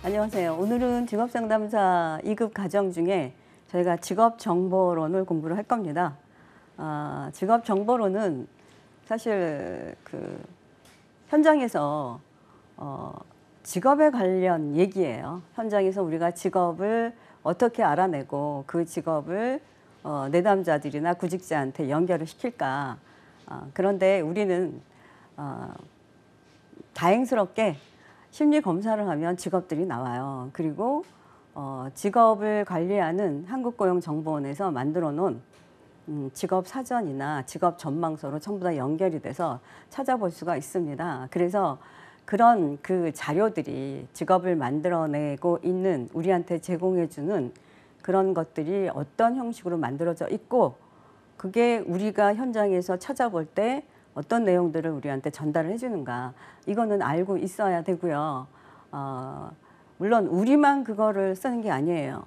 안녕하세요. 오늘은 직업상담사 2급 과정 중에 저희가 직업정보론을 공부를 할 겁니다. 직업정보론은 사실 현장에서 직업에 관련 얘기예요. 현장에서 우리가 직업을 어떻게 알아내고 그 직업을 내담자들이나 구직자한테 연결을 시킬까. 그런데 우리는 다행스럽게 심리 검사를 하면 직업들이 나와요. 그리고 직업을 관리하는 한국고용정보원에서 만들어 놓은 직업 사전이나 직업 전망서로 전부 다 연결이 돼서 찾아볼 수가 있습니다. 그래서 그런 그 자료들이 직업을 만들어내고 있는 우리한테 제공해주는 그런 것들이 어떤 형식으로 만들어져 있고, 그게 우리가 현장에서 찾아볼 때 어떤 내용들을 우리한테 전달을 해주는가, 이거는 알고 있어야 되고요. 물론 우리만 그거를 쓰는 게 아니에요.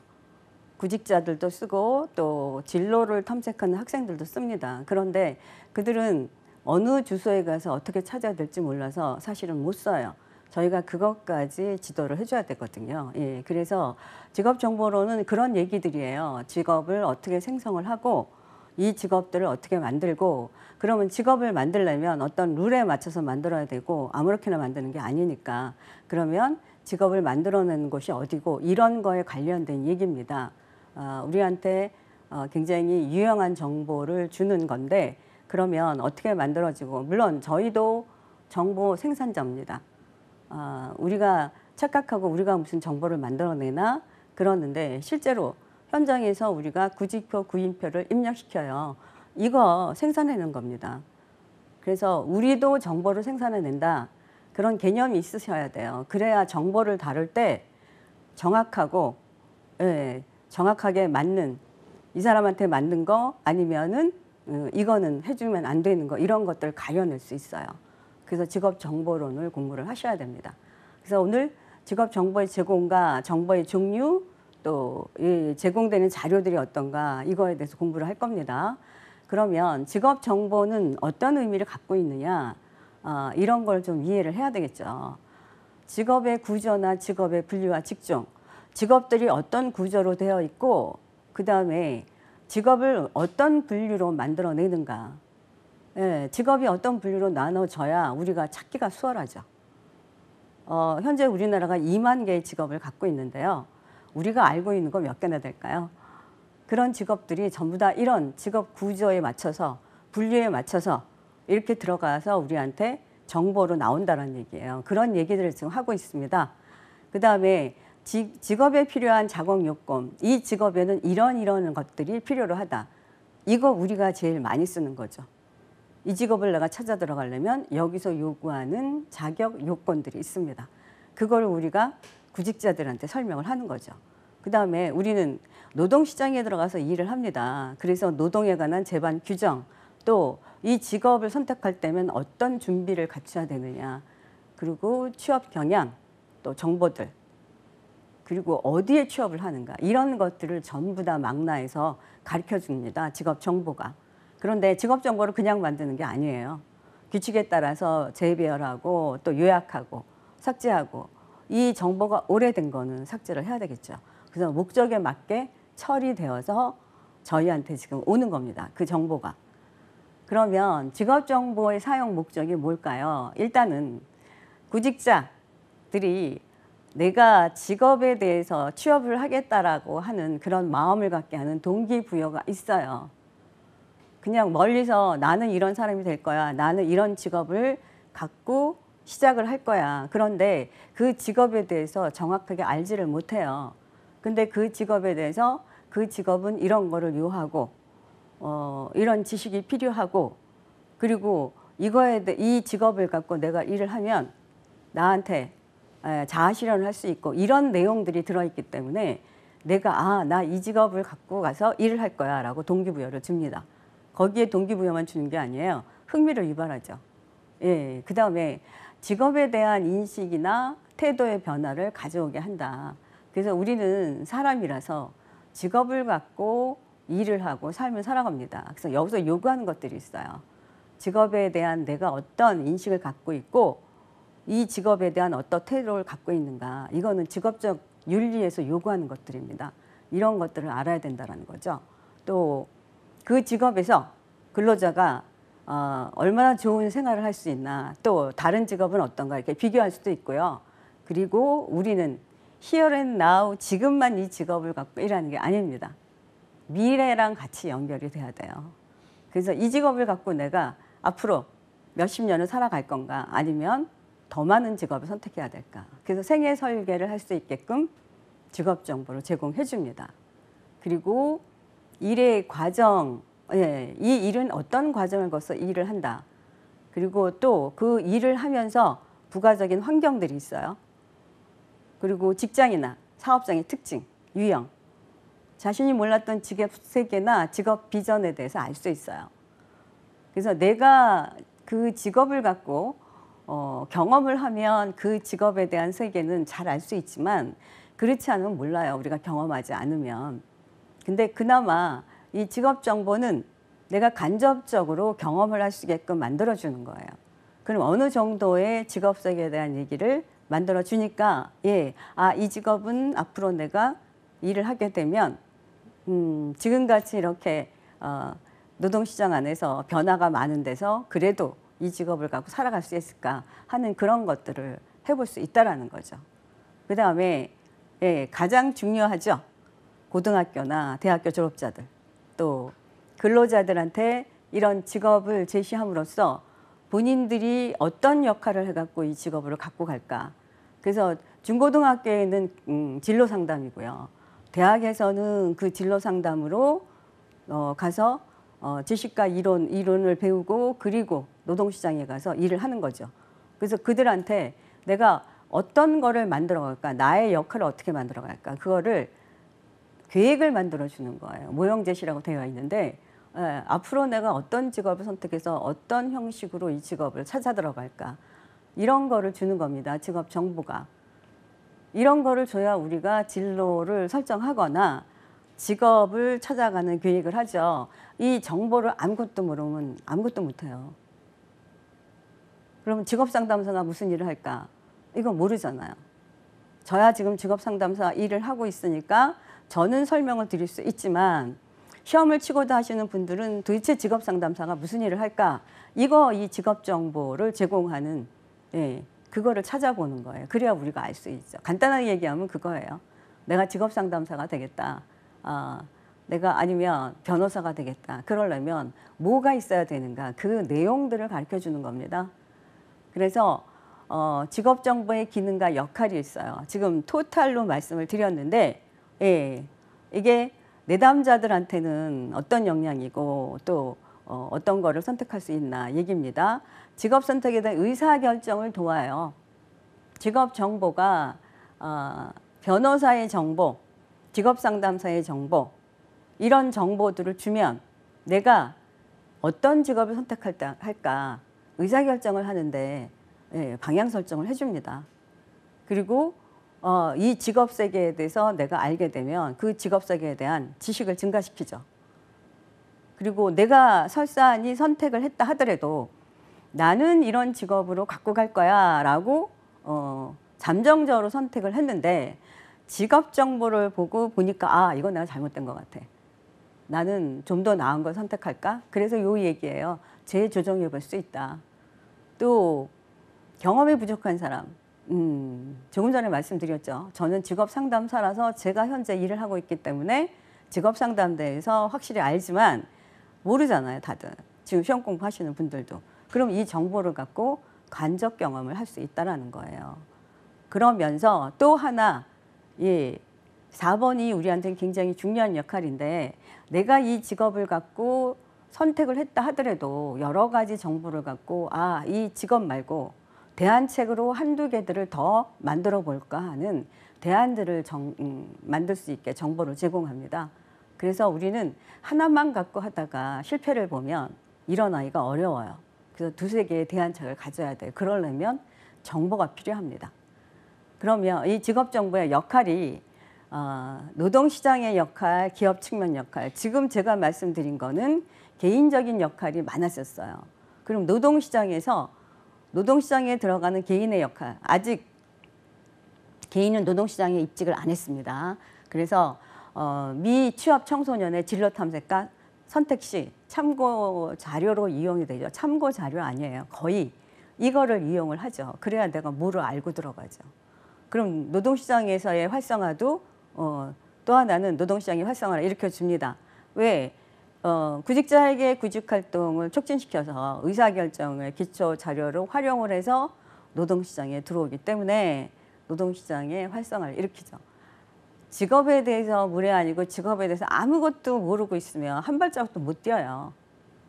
구직자들도 쓰고 또 진로를 탐색하는 학생들도 씁니다. 그런데 그들은 어느 주소에 가서 어떻게 찾아야 될지 몰라서 사실은 못 써요. 저희가 그것까지 지도를 해줘야 되거든요. 예, 그래서 직업정보로는 그런 얘기들이에요. 직업을 어떻게 생성을 하고 이 직업들을 어떻게 만들고, 그러면 직업을 만들려면 어떤 룰에 맞춰서 만들어야 되고 아무렇게나 만드는 게 아니니까, 그러면 직업을 만들어내는 곳이 어디고, 이런 거에 관련된 얘기입니다. 우리한테 굉장히 유용한 정보를 주는 건데, 그러면 어떻게 만들어지고, 물론 저희도 정보 생산자입니다. 우리가 착각하고 우리가 무슨 정보를 만들어내나 그러는데, 실제로 현장에서 우리가 구직표, 구인표를 입력시켜요. 이거 생산해낸 겁니다. 그래서 우리도 정보를 생산해낸다, 그런 개념이 있으셔야 돼요. 그래야 정보를 다룰 때 정확하고, 예, 정확하게 맞는, 이 사람한테 맞는 거 아니면은 이거는 해주면 안 되는 거, 이런 것들을 가려낼 수 있어요. 그래서 직업정보론을 공부를 하셔야 됩니다. 그래서 오늘 직업정보의 제공과 정보의 종류, 또 이 제공되는 자료들이 어떤가, 이거에 대해서 공부를 할 겁니다. 그러면 직업정보는 어떤 의미를 갖고 있느냐, 이런 걸 좀 이해를 해야 되겠죠. 직업의 구조나 직업의 분류와 직종, 직업들이 어떤 구조로 되어 있고, 그 다음에 직업을 어떤 분류로 만들어내는가. 예, 직업이 어떤 분류로 나눠져야 우리가 찾기가 수월하죠. 현재 우리나라가 2만 개의 직업을 갖고 있는데요. 우리가 알고 있는 거 몇 개나 될까요? 그런 직업들이 전부 다 이런 직업 구조에 맞춰서, 분류에 맞춰서 이렇게 들어가서 우리한테 정보로 나온다는 얘기예요. 그런 얘기들을 지금 하고 있습니다. 그 다음에 직업에 필요한 작업 요건, 이 직업에는 이런 것들이 필요로 하다. 이거 우리가 제일 많이 쓰는 거죠. 이 직업을 내가 찾아 들어가려면 여기서 요구하는 자격 요건들이 있습니다. 그걸 우리가 구직자들한테 설명을 하는 거죠. 그 다음에 우리는 노동시장에 들어가서 일을 합니다. 그래서 노동에 관한 제반 규정, 또 이 직업을 선택할 때면 어떤 준비를 갖춰야 되느냐, 그리고 취업 경향, 또 정보들, 그리고 어디에 취업을 하는가, 이런 것들을 전부 다 망라해서 가르쳐 줍니다. 직업정보가. 그런데 직업정보를 그냥 만드는 게 아니에요. 규칙에 따라서 재배열하고 또 요약하고 삭제하고, 이 정보가 오래된 거는 삭제를 해야 되겠죠. 그래서 목적에 맞게 처리되어서 저희한테 지금 오는 겁니다. 그 정보가. 그러면 직업정보의 사용 목적이 뭘까요? 일단은 구직자들이 내가 직업에 대해서 취업을 하겠다라고 하는 그런 마음을 갖게 하는 동기부여가 있어요. 그냥 멀리서 나는 이런 사람이 될 거야, 나는 이런 직업을 갖고 시작을 할 거야. 그런데 그 직업에 대해서 정확하게 알지를 못해요. 근데 그 직업에 대해서, 그 직업은 이런 거를 요하고 이런 지식이 필요하고, 그리고 이 직업을 갖고 내가 일을 하면 나한테 자아실현을 할 수 있고, 이런 내용들이 들어있기 때문에 내가 나 이 직업을 갖고 가서 일을 할 거야 라고 동기부여를 줍니다. 거기에 동기부여만 주는 게 아니에요. 흥미를 유발하죠. 예, 그 다음에 직업에 대한 인식이나 태도의 변화를 가져오게 한다. 그래서 우리는 사람이라서 직업을 갖고 일을 하고 삶을 살아갑니다. 그래서 여기서 요구하는 것들이 있어요. 직업에 대한 내가 어떤 인식을 갖고 있고, 이 직업에 대한 어떤 태도를 갖고 있는가. 이거는 직업적 윤리에서 요구하는 것들입니다. 이런 것들을 알아야 된다는 거죠. 또 그 직업에서 근로자가 얼마나 좋은 생활을 할 수 있나, 또 다른 직업은 어떤가 이렇게 비교할 수도 있고요. 그리고 우리는 here and now, 지금만 이 직업을 갖고 일하는 게 아닙니다. 미래랑 같이 연결이 돼야 돼요. 그래서 이 직업을 갖고 내가 앞으로 몇십 년을 살아갈 건가, 아니면 더 많은 직업을 선택해야 될까. 그래서 생애 설계를 할 수 있게끔 직업 정보를 제공해 줍니다. 그리고 일의 과정, 이 일은 어떤 과정을 거쳐 일을 한다. 그리고 또 그 일을 하면서 부가적인 환경들이 있어요. 그리고 직장이나 사업장의 특징, 유형, 자신이 몰랐던 직업 세계나 직업 비전에 대해서 알 수 있어요. 그래서 내가 그 직업을 갖고 경험을 하면 그 직업에 대한 세계는 잘 알 수 있지만, 그렇지 않으면 몰라요. 우리가 경험하지 않으면. 근데 그나마 이 직업 정보는 내가 간접적으로 경험을 할 수 있게끔 만들어주는 거예요. 그럼 어느 정도의 직업 세계에 대한 얘기를 만들어 주니까, 이 직업은 앞으로 내가 일을 하게 되면 지금같이 이렇게 노동시장 안에서 변화가 많은 데서 그래도 이 직업을 갖고 살아갈 수 있을까 하는 그런 것들을 해볼 수 있다라는 거죠. 그 다음에 가장 중요하죠. 고등학교나 대학교 졸업자들, 또 근로자들한테 이런 직업을 제시함으로써 본인들이 어떤 역할을 해갖고 이 직업을 갖고 갈까. 그래서 중고등학교에는 진로 상담이고요. 대학에서는 그 진로 상담으로 가서 지식과 이론을 배우고, 그리고 노동시장에 가서 일을 하는 거죠. 그래서 그들한테 내가 어떤 거를 만들어 갈까, 나의 역할을 어떻게 만들어 갈까, 그거를 계획을 만들어 주는 거예요. 모형 제시라고 되어 있는데, 앞으로 내가 어떤 직업을 선택해서 어떤 형식으로 이 직업을 찾아 들어갈까, 이런 거를 주는 겁니다. 직업 정보가. 이런 거를 줘야 우리가 진로를 설정하거나 직업을 찾아가는 계획을 하죠. 이 정보를 아무것도 모르면 아무것도 못해요. 그러면 직업 상담사가 무슨 일을 할까? 이거 모르잖아요. 저야 지금 직업 상담사 일을 하고 있으니까 저는 설명을 드릴 수 있지만, 시험을 치고도 하시는 분들은 도대체 직업 상담사가 무슨 일을 할까? 이 직업 정보를 제공하는, 그거를 찾아보는 거예요. 그래야 우리가 알 수 있죠. 간단하게 얘기하면 그거예요. 내가 직업 상담사가 되겠다. 내가 아니면 변호사가 되겠다. 그러려면 뭐가 있어야 되는가? 그 내용들을 가르쳐 주는 겁니다. 그래서 직업 정보의 기능과 역할이 있어요. 지금 토탈로 말씀을 드렸는데, 이게 내담자들한테는 어떤 역량이고 또 어떤 거를 선택할 수 있나 얘기입니다. 직업 선택에 대한 의사결정을 도와요. 직업 정보가 변호사의 정보, 직업 상담사의 정보, 이런 정보들을 주면 내가 어떤 직업을 선택할까 의사결정을 하는데 방향 설정을 해줍니다. 그리고 이 직업 세계에 대해서 내가 알게 되면 그 직업 세계에 대한 지식을 증가시키죠. 그리고 내가 설사하니 선택을 했다 하더라도 나는 이런 직업으로 갖고 갈 거야 라고 잠정적으로 선택을 했는데, 직업 정보를 보니까 이건 내가 잘못된 것 같아. 나는 좀 더 나은 걸 선택할까? 그래서 이 얘기예요. 재조정해 볼 수 있다. 또 경험이 부족한 사람, 조금 전에 말씀드렸죠. 저는 직업 상담사라서 제가 현재 일을 하고 있기 때문에 직업 상담대에서 확실히 알지만 모르잖아요, 다들. 지금 시험 공부하시는 분들도. 그럼 이 정보를 갖고 간접 경험을 할 수 있다는 거예요. 그러면서 또 하나, 4번이 우리한테는 굉장히 중요한 역할인데, 내가 이 직업을 갖고 선택을 했다 하더라도 여러 가지 정보를 갖고 이 직업 말고 대안책으로 한두 개들을 더 만들어 볼까 하는 대안들을 만들 수 있게 정보를 제공합니다. 그래서 우리는 하나만 갖고 하다가 실패를 보면 일어나기가 어려워요. 그래서 두세 개의 대안책을 가져야 돼요. 그러려면 정보가 필요합니다. 그러면 이 직업 정보의 역할이 노동시장의 역할, 기업 측면 역할, 지금 제가 말씀드린 거는 개인적인 역할이 많았었어요. 그럼 노동시장에서 노동시장에 들어가는 개인의 역할, 아직 개인은 노동시장에 입직을 안 했습니다. 그래서 미취업 청소년의 진로 탐색과 선택 시 참고 자료로 이용이 되죠. 참고 자료 아니에요. 거의 이거를 이용을 하죠. 그래야 내가 뭐를 알고 들어가죠. 그럼 노동시장에서의 활성화도 또 하나는 노동시장의 활성화를 일으켜줍니다. 왜? 구직자에게 구직활동을 촉진시켜서 의사결정을 기초 자료로 활용을 해서 노동시장에 들어오기 때문에 노동시장의 활성화를 일으키죠. 직업에 대해서 문외한이고 직업에 대해서 아무것도 모르고 있으면 한 발자국도 못 뛰어요.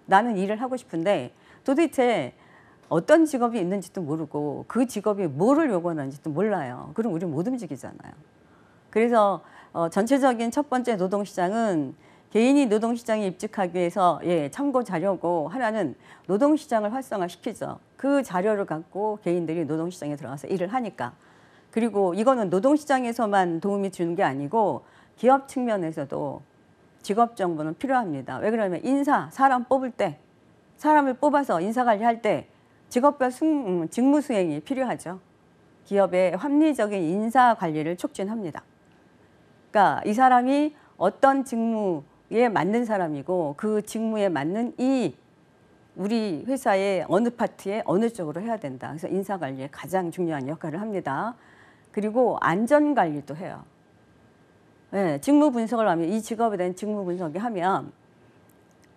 나는 일을 하고 싶은데 도대체 어떤 직업이 있는지도 모르고 그 직업이 뭐를 요구하는지도 몰라요. 그럼 우리 못 움직이잖아요. 그래서 전체적인 첫 번째 노동시장은 개인이 노동시장에 입직하기 위해서 참고 자료고, 하나는 노동시장을 활성화시키죠. 그 자료를 갖고 개인들이 노동시장에 들어가서 일을 하니까. 그리고 이거는 노동시장에서만 도움이 주는 게 아니고 기업 측면에서도 직업 정보는 필요합니다. 왜 그러냐면 사람 뽑을 때, 사람을 뽑아서 인사관리할 때 직업별 직무 수행이 필요하죠. 기업의 합리적인 인사관리를 촉진합니다. 그러니까 이 사람이 어떤 직무에 맞는 사람이고 그 직무에 맞는 우리 회사의 어느 파트에 어느 쪽으로 해야 된다. 그래서 인사관리에 가장 중요한 역할을 합니다. 그리고 안전관리도 해요. 네, 직무 분석을 하면, 이 직업에 대한 직무 분석을 하면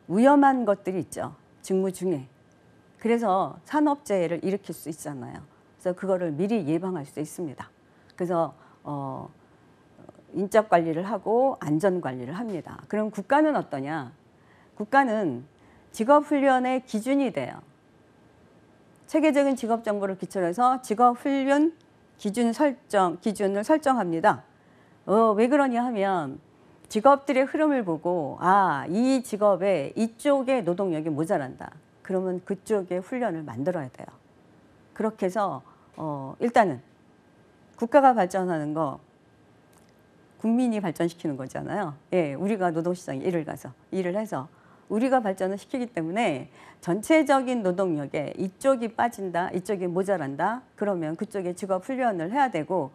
위험한 것들이 있죠. 직무 중에. 그래서 산업재해를 일으킬 수 있잖아요. 그래서 그거를 미리 예방할 수 있습니다. 그래서 인적 관리를 하고 안전 관리를 합니다. 그럼 국가는 어떠냐? 국가는 직업훈련의 기준이 돼요. 체계적인 직업 정보를 기초로 해서 직업훈련 기준을 설정합니다. 왜 그러냐 하면 직업들의 흐름을 보고 이 직업에 이쪽에 노동력이 모자란다. 그러면 그쪽에 훈련을 만들어야 돼요. 그렇게 해서 일단은 국가가 발전하는 거 국민이 발전시키는 거잖아요. 우리가 노동시장에 일을 해서 우리가 발전을 시키기 때문에 전체적인 노동력에 이쪽이 빠진다, 이쪽이 모자란다. 그러면 그쪽에 직업 훈련을 해야 되고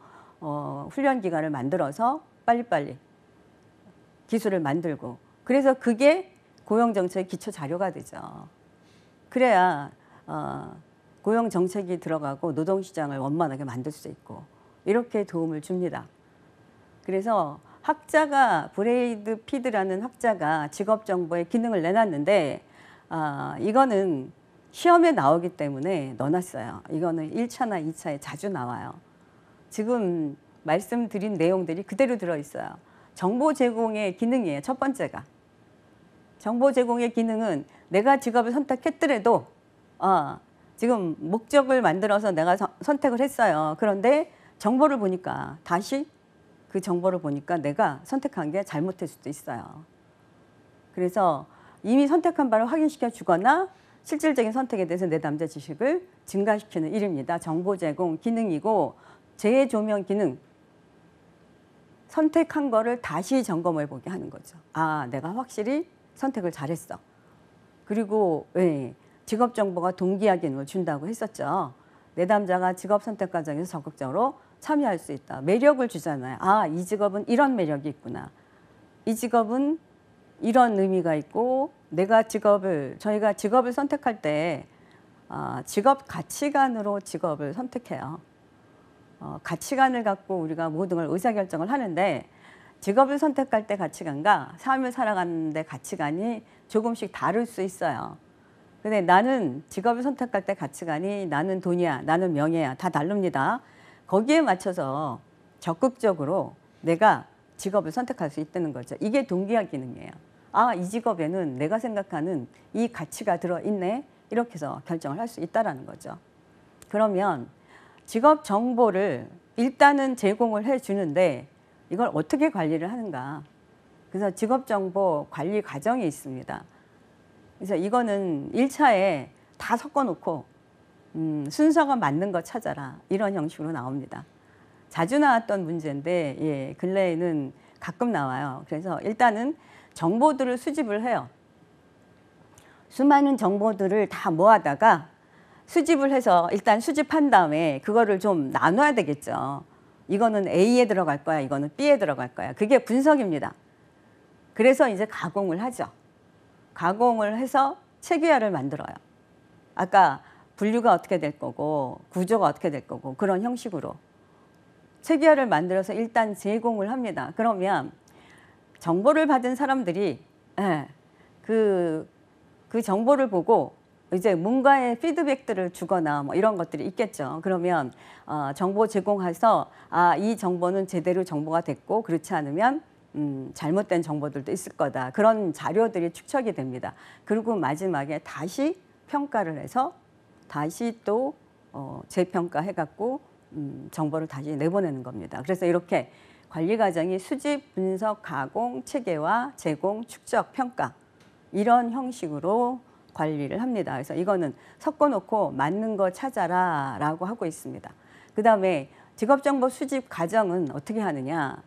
훈련 기간을 만들어서 빨리빨리 기술을 만들고, 그래서 그게 고용정책의 기초 자료가 되죠. 그래야 고용정책이 들어가고 노동시장을 원만하게 만들 수 있고 이렇게 도움을 줍니다. 그래서 브레이드 피드라는 학자가 직업정보의 기능을 내놨는데 이거는 시험에 나오기 때문에 넣어놨어요. 이거는 1차나 2차에 자주 나와요. 지금 말씀드린 내용들이 그대로 들어있어요. 정보 제공의 기능이에요. 첫 번째가. 정보 제공의 기능은 내가 직업을 선택했더라도 지금 목적을 만들어서 내가 선택을 했어요. 그런데 정보를 보니까 그 정보를 보니까 내가 선택한 게 잘못될 수도 있어요. 그래서 이미 선택한 바를 확인시켜 주거나 실질적인 선택에 대해서 내담자 지식을 증가시키는 일입니다. 정보 제공 기능이고, 재조명 기능. 선택한 거를 다시 점검해 보게 하는 거죠. 내가 확실히 선택을 잘했어. 그리고 직업 정보가 동기화 기능을 준다고 했었죠. 내담자가 직업 선택 과정에서 적극적으로 참여할 수 있다. 매력을 주잖아요. 이 직업은 이런 매력이 있구나. 이 직업은 이런 의미가 있고, 저희가 직업을 선택할 때 직업 가치관으로 직업을 선택해요. 가치관을 갖고 우리가 모든 걸 의사결정을 하는데, 직업을 선택할 때 가치관과 삶을 살아가는 데 가치관이 조금씩 다를 수 있어요. 근데 나는 직업을 선택할 때 가치관이 나는 돈이야, 나는 명예야, 다 다릅니다. 거기에 맞춰서 적극적으로 내가 직업을 선택할 수 있다는 거죠. 이게 동기화 기능이에요. 이 직업에는 내가 생각하는 이 가치가 들어있네. 이렇게 해서 결정을 할 수 있다는 거죠. 그러면 직업 정보를 일단은 제공을 해주는데 이걸 어떻게 관리를 하는가. 그래서 직업 정보 관리 과정이 있습니다. 그래서 이거는 1차에 다 섞어놓고 순서가 맞는 거 찾아라. 이런 형식으로 나옵니다. 자주 나왔던 문제인데 근래에는 가끔 나와요. 그래서 일단은 정보들을 수집을 해요. 수많은 정보들을 다 모아다가 수집을 해서 일단 수집한 다음에 그거를 좀 나눠야 되겠죠. 이거는 A에 들어갈 거야, 이거는 B에 들어갈 거야. 그게 분석입니다. 그래서 이제 가공을 하죠. 가공을 해서 체계화를 만들어요. 아까 분류가 어떻게 될 거고 구조가 어떻게 될 거고 그런 형식으로 체계화를 만들어서 일단 제공을 합니다. 그러면 정보를 받은 사람들이 그 정보를 보고 이제 뭔가의 피드백들을 주거나 뭐 이런 것들이 있겠죠. 그러면 정보 제공해서 이 정보는 제대로 정보가 됐고 그렇지 않으면 잘못된 정보들도 있을 거다. 그런 자료들이 축적이 됩니다. 그리고 마지막에 다시 평가를 해서 다시 또 재평가해갖고 정보를 다시 내보내는 겁니다. 그래서 이렇게 관리 과정이 수집, 분석, 가공, 체계화, 제공, 축적, 평가 이런 형식으로 관리를 합니다. 그래서 이거는 섞어놓고 맞는 거 찾아라 라고 하고 있습니다. 그 다음에 직업정보 수집 과정은 어떻게 하느냐.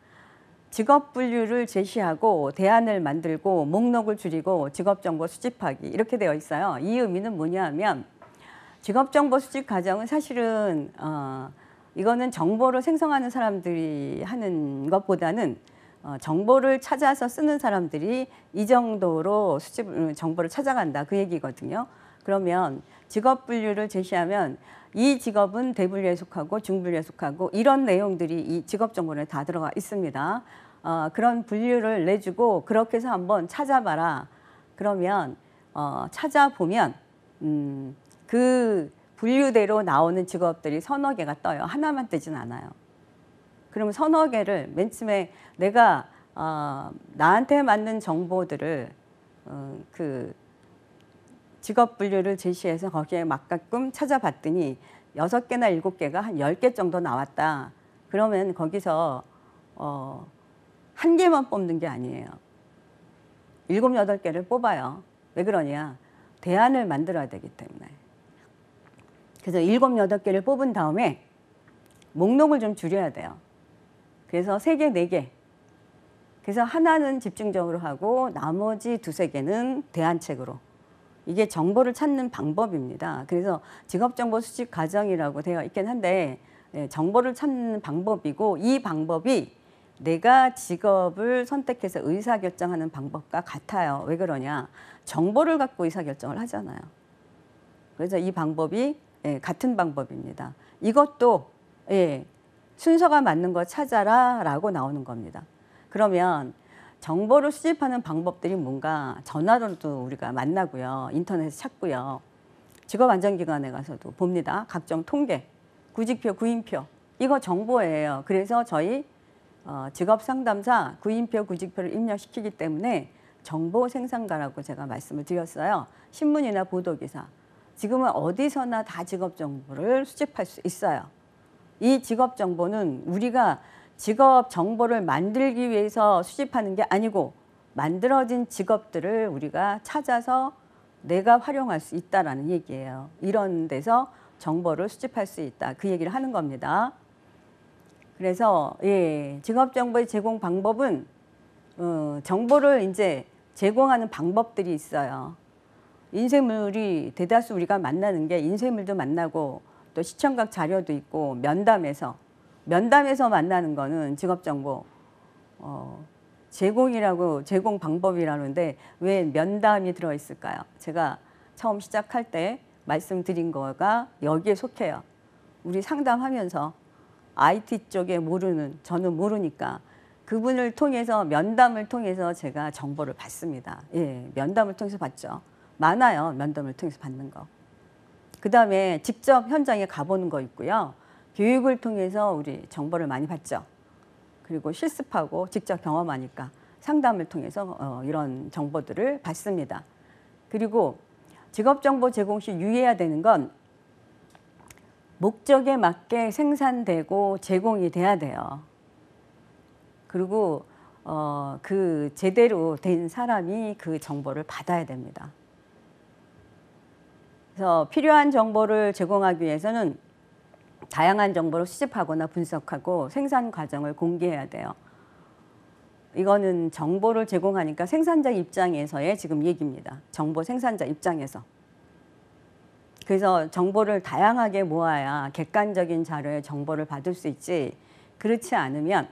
직업 분류를 제시하고 대안을 만들고 목록을 줄이고 직업정보 수집하기 이렇게 되어 있어요. 이 의미는 뭐냐 하면 직업정보 수집 과정은 사실은 이거는 정보를 생성하는 사람들이 하는 것보다는 정보를 찾아서 쓰는 사람들이 이 정도로 정보를 찾아간다 그 얘기거든요. 그러면 직업 분류를 제시하면 이 직업은 대분류에 속하고 중분류에 속하고 이런 내용들이 이 직업 정보에 다 들어가 있습니다. 그런 분류를 내주고 그렇게 해서 한번 찾아봐라. 그러면 찾아보면 그 분류대로 나오는 직업들이 서너 개가 떠요. 하나만 뜨진 않아요. 그러면 서너 개를 맨 처음에 내가 나한테 맞는 정보들을 그 직업 분류를 제시해서 거기에 맞게끔 찾아봤더니 6개나 7개가 한 10개 정도 나왔다. 그러면 거기서 한 개만 뽑는 게 아니에요. 7, 8개를 뽑아요. 왜 그러냐? 대안을 만들어야 되기 때문에. 그래서 7, 8개를 뽑은 다음에 목록을 좀 줄여야 돼요. 그래서 3개, 4개. 그래서 하나는 집중적으로 하고 나머지 2, 3개는 대안책으로. 이게 정보를 찾는 방법입니다. 그래서 직업정보 수집 과정이라고 되어 있긴 한데 정보를 찾는 방법이고 이 방법이 내가 직업을 선택해서 의사결정하는 방법과 같아요. 왜 그러냐? 정보를 갖고 의사결정을 하잖아요. 그래서 이 방법이 같은 방법입니다. 이것도 순서가 맞는 거 찾아라 라고 나오는 겁니다. 그러면 정보를 수집하는 방법들이 뭔가 전화로도 우리가 만나고요. 인터넷에서 찾고요. 직업안전기관에 가서도 봅니다. 각종 통계, 구직표, 구인표 이거 정보예요. 그래서 저희 직업상담사 구인표, 구직표를 입력시키기 때문에 정보생산가라고 제가 말씀을 드렸어요. 신문이나 보도기사. 지금은 어디서나 다 직업정보를 수집할 수 있어요. 이 직업정보는 우리가 직업 정보를 만들기 위해서 수집하는 게 아니고 만들어진 직업들을 우리가 찾아서 내가 활용할 수 있다라는 얘기예요. 이런 데서 정보를 수집할 수 있다. 그 얘기를 하는 겁니다. 그래서 직업 정보의 제공 방법은 정보를 이제 제공하는 방법들이 있어요. 인쇄물이 대다수 우리가 만나는 게 인쇄물도 만나고 또 시청각 자료도 있고 면담에서 만나는 거는 직업정보 제공 방법이라는데 왜 면담이 들어있을까요? 제가 처음 시작할 때 말씀드린 거가 여기에 속해요. 우리 상담하면서 IT 쪽에 저는 모르니까 그분을 통해서 면담을 통해서 제가 정보를 받습니다. 면담을 통해서 받죠. 많아요. 면담을 통해서 받는 거. 그 다음에 직접 현장에 가보는 거 있고요. 교육을 통해서 우리 정보를 많이 받죠. 그리고 실습하고 직접 경험하니까 상담을 통해서 이런 정보들을 받습니다. 그리고 직업정보 제공 시 유의해야 되는 건 목적에 맞게 생산되고 제공이 돼야 돼요. 그리고 그 제대로 된 사람이 그 정보를 받아야 됩니다. 그래서 필요한 정보를 제공하기 위해서는 다양한 정보를 수집하거나 분석하고 생산 과정을 공개해야 돼요. 이거는 정보를 제공하니까 생산자 입장에서의 지금 얘기입니다. 정보 생산자 입장에서. 그래서 정보를 다양하게 모아야 객관적인 자료의 정보를 받을 수 있지, 그렇지 않으면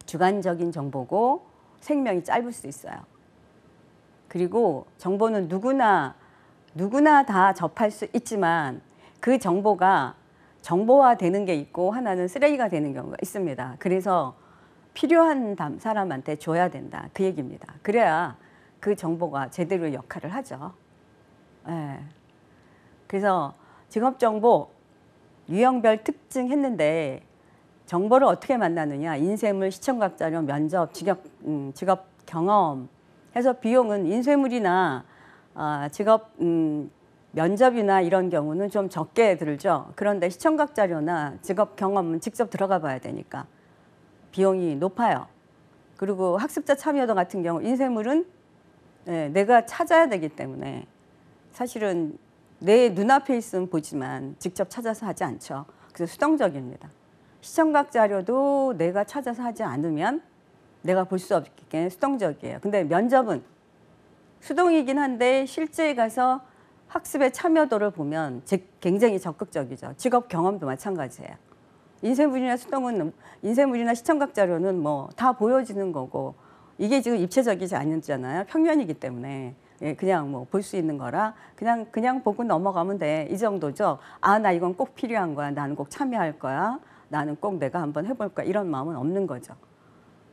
주관적인 정보고 생명이 짧을 수 있어요. 그리고 정보는 누구나 다 접할 수 있지만 그 정보가 정보화되는 게 있고 하나는 쓰레기가 되는 경우가 있습니다. 그래서 필요한 사람한테 줘야 된다, 그 얘기입니다. 그래야 그 정보가 제대로 역할을 하죠. 예. 그래서 직업정보 유형별 특징 했는데 정보를 어떻게 만나느냐, 인쇄물, 시청각 자료, 면접, 직업 경험 해서 비용은 인쇄물이나 직업 면접이나 이런 경우는 좀 적게 들죠. 그런데 시청각 자료나 직업 경험은 직접 들어가 봐야 되니까 비용이 높아요. 그리고 학습자 참여도 같은 경우 인쇄물은 내가 찾아야 되기 때문에 사실은 내 눈앞에 있으면 보지만 직접 찾아서 하지 않죠. 그래서 수동적입니다. 시청각 자료도 내가 찾아서 하지 않으면 내가 볼 수 없기 때문에 수동적이에요. 근데 면접은 수동이긴 한데 실제 가서 학습의 참여도를 보면 굉장히 적극적이죠. 직업 경험도 마찬가지예요. 인쇄물이나 시청각 자료는 뭐 다 보여지는 거고, 이게 지금 입체적이지 않잖아요. 평면이기 때문에 그냥 뭐 볼 수 있는 거라 그냥 보고 넘어가면 돼, 이 정도죠. 나 이건 꼭 필요한 거야, 나는 꼭 참여할 거야, 나는 꼭 내가 한번 해볼 거야, 이런 마음은 없는 거죠.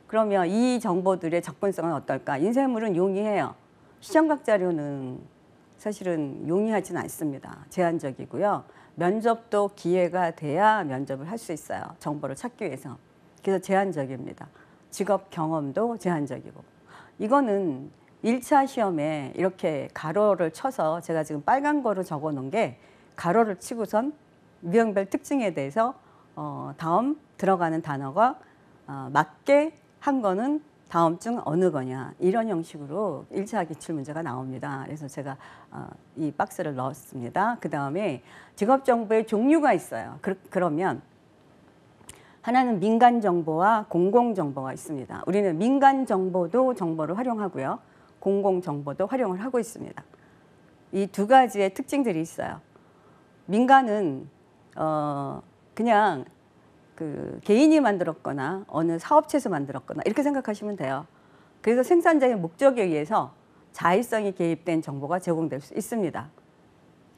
그러면 이 정보들의 접근성은 어떨까? 인쇄물은 용이해요. 시청각 자료는 사실은 용이하지는 않습니다. 제한적이고요. 면접도 기회가 돼야 면접을 할 수 있어요. 정보를 찾기 위해서. 그래서 제한적입니다. 직업 경험도 제한적이고. 이거는 1차 시험에 이렇게 가로를 쳐서 제가 지금 빨간 거로 적어 놓은 게, 가로를 치고선 유형별 특징에 대해서 다음 들어가는 단어가 맞게 한 거는 다음 중 어느 거냐, 이런 형식으로 1차 기출문제가 나옵니다. 그래서 제가 이 박스를 넣었습니다. 그 다음에 직업정보의 종류가 있어요. 그러면 하나는 민간정보와 공공정보가 있습니다. 우리는 민간정보도 정보를 활용하고요, 공공정보도 활용을 하고 있습니다. 이 두 가지의 특징들이 있어요. 민간은 그냥 그 개인이 만들었거나 어느 사업체에서 만들었거나 이렇게 생각하시면 돼요. 그래서 생산자의 목적에 의해서 자의성이 개입된 정보가 제공될 수 있습니다.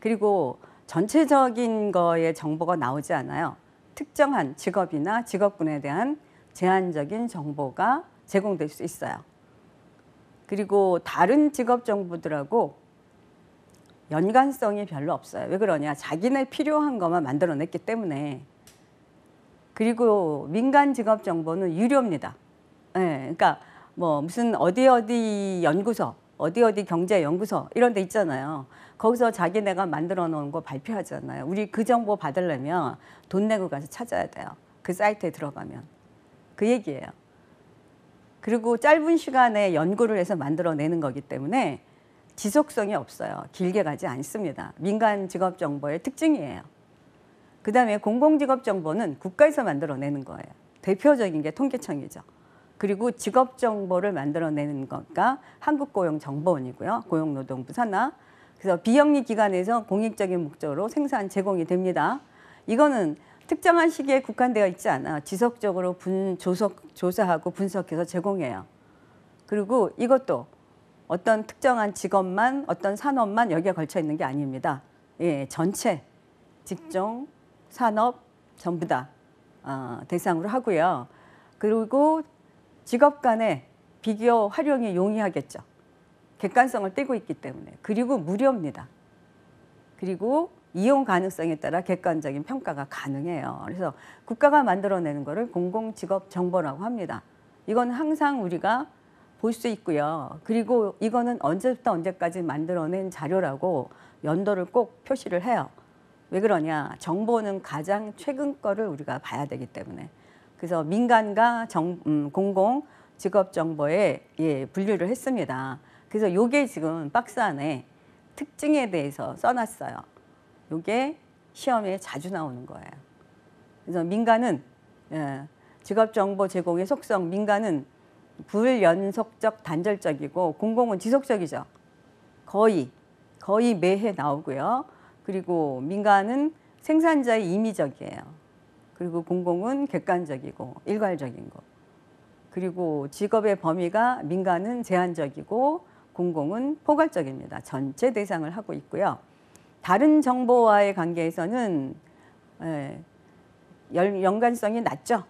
그리고 전체적인 거에 정보가 나오지 않아요. 특정한 직업이나 직업군에 대한 제한적인 정보가 제공될 수 있어요. 그리고 다른 직업 정보들하고 연관성이 별로 없어요. 왜 그러냐? 자기네 필요한 것만 만들어냈기 때문에. 그리고 민간 직업 정보는 유료입니다. 그러니까 뭐 무슨 어디 연구소, 어디 경제 연구소 이런 데 있잖아요. 거기서 자기네가 만들어 놓은 거 발표하잖아요. 우리 그 정보 받으려면 돈 내고 가서 찾아야 돼요. 그 사이트에 들어가면. 그 얘기예요. 그리고 짧은 시간에 연구를 해서 만들어내는 거기 때문에 지속성이 없어요. 길게 가지 않습니다. 민간 직업 정보의 특징이에요. 그 다음에 공공직업 정보는 국가에서 만들어내는 거예요. 대표적인 게 통계청이죠. 그리고 직업 정보를 만들어내는 것가 한국고용정보원이고요. 고용노동부 산하. 그래서 비영리 기관에서 공익적인 목적으로 생산 제공이 됩니다. 이거는 특정한 시기에 국한되어 있지 않아 지속적으로 조사하고 분석해서 제공해요. 그리고 이것도 어떤 특정한 직업만, 어떤 산업만 여기에 걸쳐 있는 게 아닙니다. 전체 직종, 산업 전부 다 대상으로 하고요. 그리고 직업 간의 비교 활용이 용이하겠죠. 객관성을 띠고 있기 때문에. 그리고 무료입니다. 그리고 이용 가능성에 따라 객관적인 평가가 가능해요. 그래서 국가가 만들어내는 거를 공공직업정보라고 합니다. 이건 항상 우리가 볼 수 있고요. 그리고 이거는 언제부터 언제까지 만들어낸 자료라고 연도를 꼭 표시를 해요. 왜 그러냐? 정보는 가장 최근 거를 우리가 봐야 되기 때문에. 그래서 민간과 공공 직업 정보에 분류를 했습니다. 그래서 이게 지금 박스 안에 특징에 대해서 써놨어요. 이게 시험에 자주 나오는 거예요. 그래서 민간은 직업 정보 제공의 속성, 민간은 불연속적 단절적이고 공공은 지속적이죠. 거의 매해 나오고요. 그리고 민간은 생산자의 임의적이에요. 그리고 공공은 객관적이고 일괄적인 거. 그리고 직업의 범위가 민간은 제한적이고 공공은 포괄적입니다. 전체 대상을 하고 있고요. 다른 정보와의 관계에서는 연관성이 낮죠.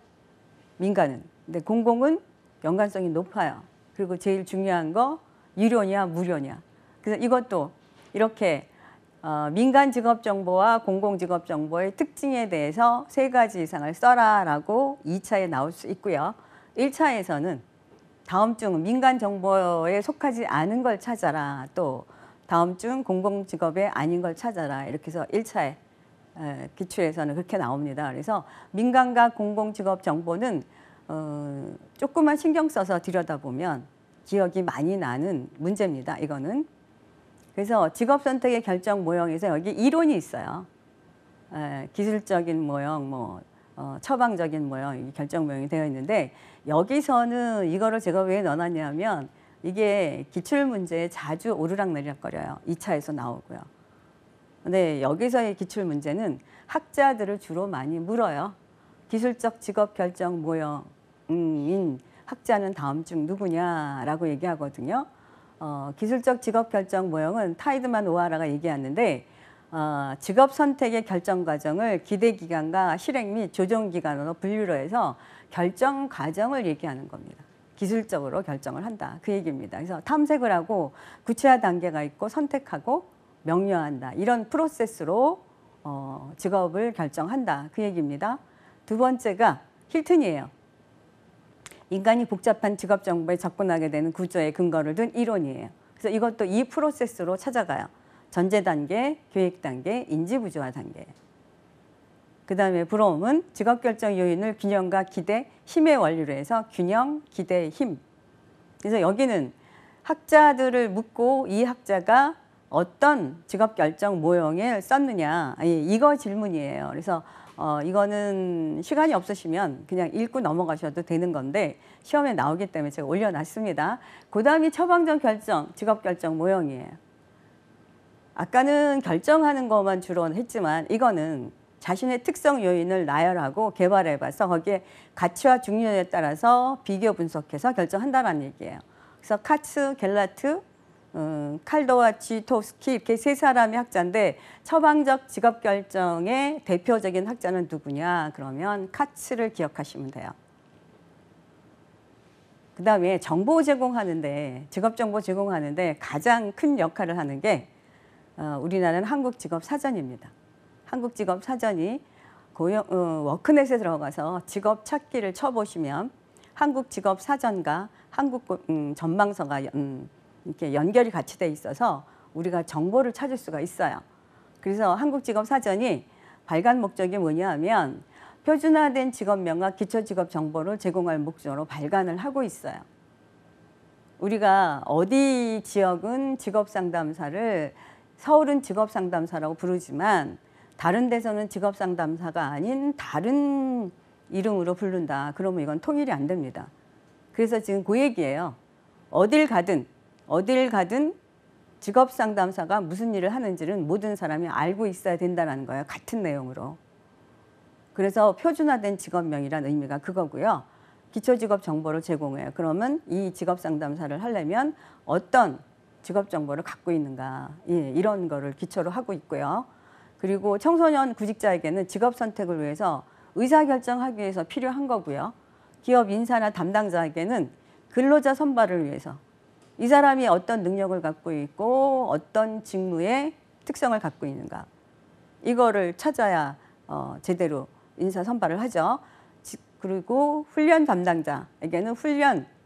민간은. 근데 공공은 연관성이 높아요. 그리고 제일 중요한 거 유료냐 무료냐. 그래서 이것도 이렇게 민간 직업 정보와 공공 직업 정보의 특징에 대해서 3가지 이상을 써라라고 2차에 나올 수 있고요. 1차에서는 다음 중 민간 정보에 속하지 않은 걸 찾아라. 또 다음 중 공공 직업에 아닌 걸 찾아라. 이렇게 해서 1차에 기출에서는 그렇게 나옵니다. 그래서 민간과 공공 직업 정보는 조금만 신경 써서 들여다보면 기억이 많이 나는 문제입니다. 이거는. 그래서 직업 선택의 결정 모형에서 여기 이론이 있어요. 기술적인 모형, 처방적인 모형, 이 결정 모형이 되어 있는데 여기서는 이거를 제가 왜 넣어놨냐면 이게 기출 문제에 자주 오르락내리락거려요. 2차에서 나오고요. 근데 여기서의 기출 문제는 학자들을 주로 많이 물어요. 기술적 직업 결정 모형인 학자는 다음 중 누구냐라고 얘기하거든요. 기술적 직업 결정 모형은 타이드만 오하라가 얘기하는데 직업 선택의 결정 과정을 기대 기간과 실행 및 조정 기간으로 분류로 해서 결정 과정을 얘기하는 겁니다. 기술적으로 결정을 한다. 그 얘기입니다. 그래서 탐색을 하고 구체화 단계가 있고 선택하고 명료한다. 이런 프로세스로 직업을 결정한다. 그 얘기입니다. 두 번째가 힐튼이에요. 인간이 복잡한 직업 정보에 접근하게 되는 구조의 근거를 둔 이론이에요. 그래서 이것도 이 프로세스로 찾아가요. 전제 단계, 계획 단계, 인지 부조화 단계. 그 다음에 브롬은 직업 결정 요인을 균형과 기대, 힘의 원리로 해서 균형, 기대, 힘. 그래서 여기는 학자들을 묻고 이 학자가 어떤 직업 결정 모형을 썼느냐, 이거 질문이에요. 그래서 이거는 시간이 없으시면 그냥 읽고 넘어가셔도 되는 건데 시험에 나오기 때문에 제가 올려놨습니다. 그 다음이 처방적 결정, 직업 결정 모형이에요. 아까는 결정하는 것만 주로 했지만 이거는 자신의 특성 요인을 나열하고 개발해봐서 거기에 가치와 중요에 따라서 비교 분석해서 결정한다는 얘기예요. 그래서 카츠, 겔라트, 칼도와 지토스키 이렇게 3사람의 학자인데 처방적 직업 결정의 대표적인 학자는 누구냐? 그러면 카츠를 기억하시면 돼요. 그 다음에 정보 제공하는데 직업 정보 제공하는데 가장 큰 역할을 하는 게 우리나라는 한국직업사전입니다. 한국직업사전이 워크넷에 들어가서 직업 찾기를 쳐보시면 한국직업사전과 한국전망서가 이렇게 연결이 같이 돼 있어서 우리가 정보를 찾을 수가 있어요. 그래서 한국직업사전이 발간 목적이 뭐냐 하면 표준화된 직업명과 기초직업 정보를 제공할 목적으로 발간을 하고 있어요. 우리가 어디 지역은 직업상담사를 서울은 직업상담사라고 부르지만 다른 데서는 직업상담사가 아닌 다른 이름으로 부른다. 그러면 이건 통일이 안 됩니다. 그래서 지금 그 얘기예요. 어딜 가든 직업상담사가 무슨 일을 하는지는 모든 사람이 알고 있어야 된다는 거예요. 같은 내용으로. 그래서 표준화된 직업명이라는 의미가 그거고요. 기초직업 정보를 제공해요. 그러면 이 직업상담사를 하려면 어떤 직업 정보를 갖고 있는가, 이런 거를 기초로 하고 있고요. 그리고 청소년 구직자에게는 직업 선택을 위해서 의사결정하기 위해서 필요한 거고요. 기업 인사나 담당자에게는 근로자 선발을 위해서 이 사람이 어떤 능력을 갖고 있고 어떤 직무의 특성을 갖고 있는가, 이거를 찾아야 제대로 인사 선발을 하죠. 그리고 훈련 담당자에게는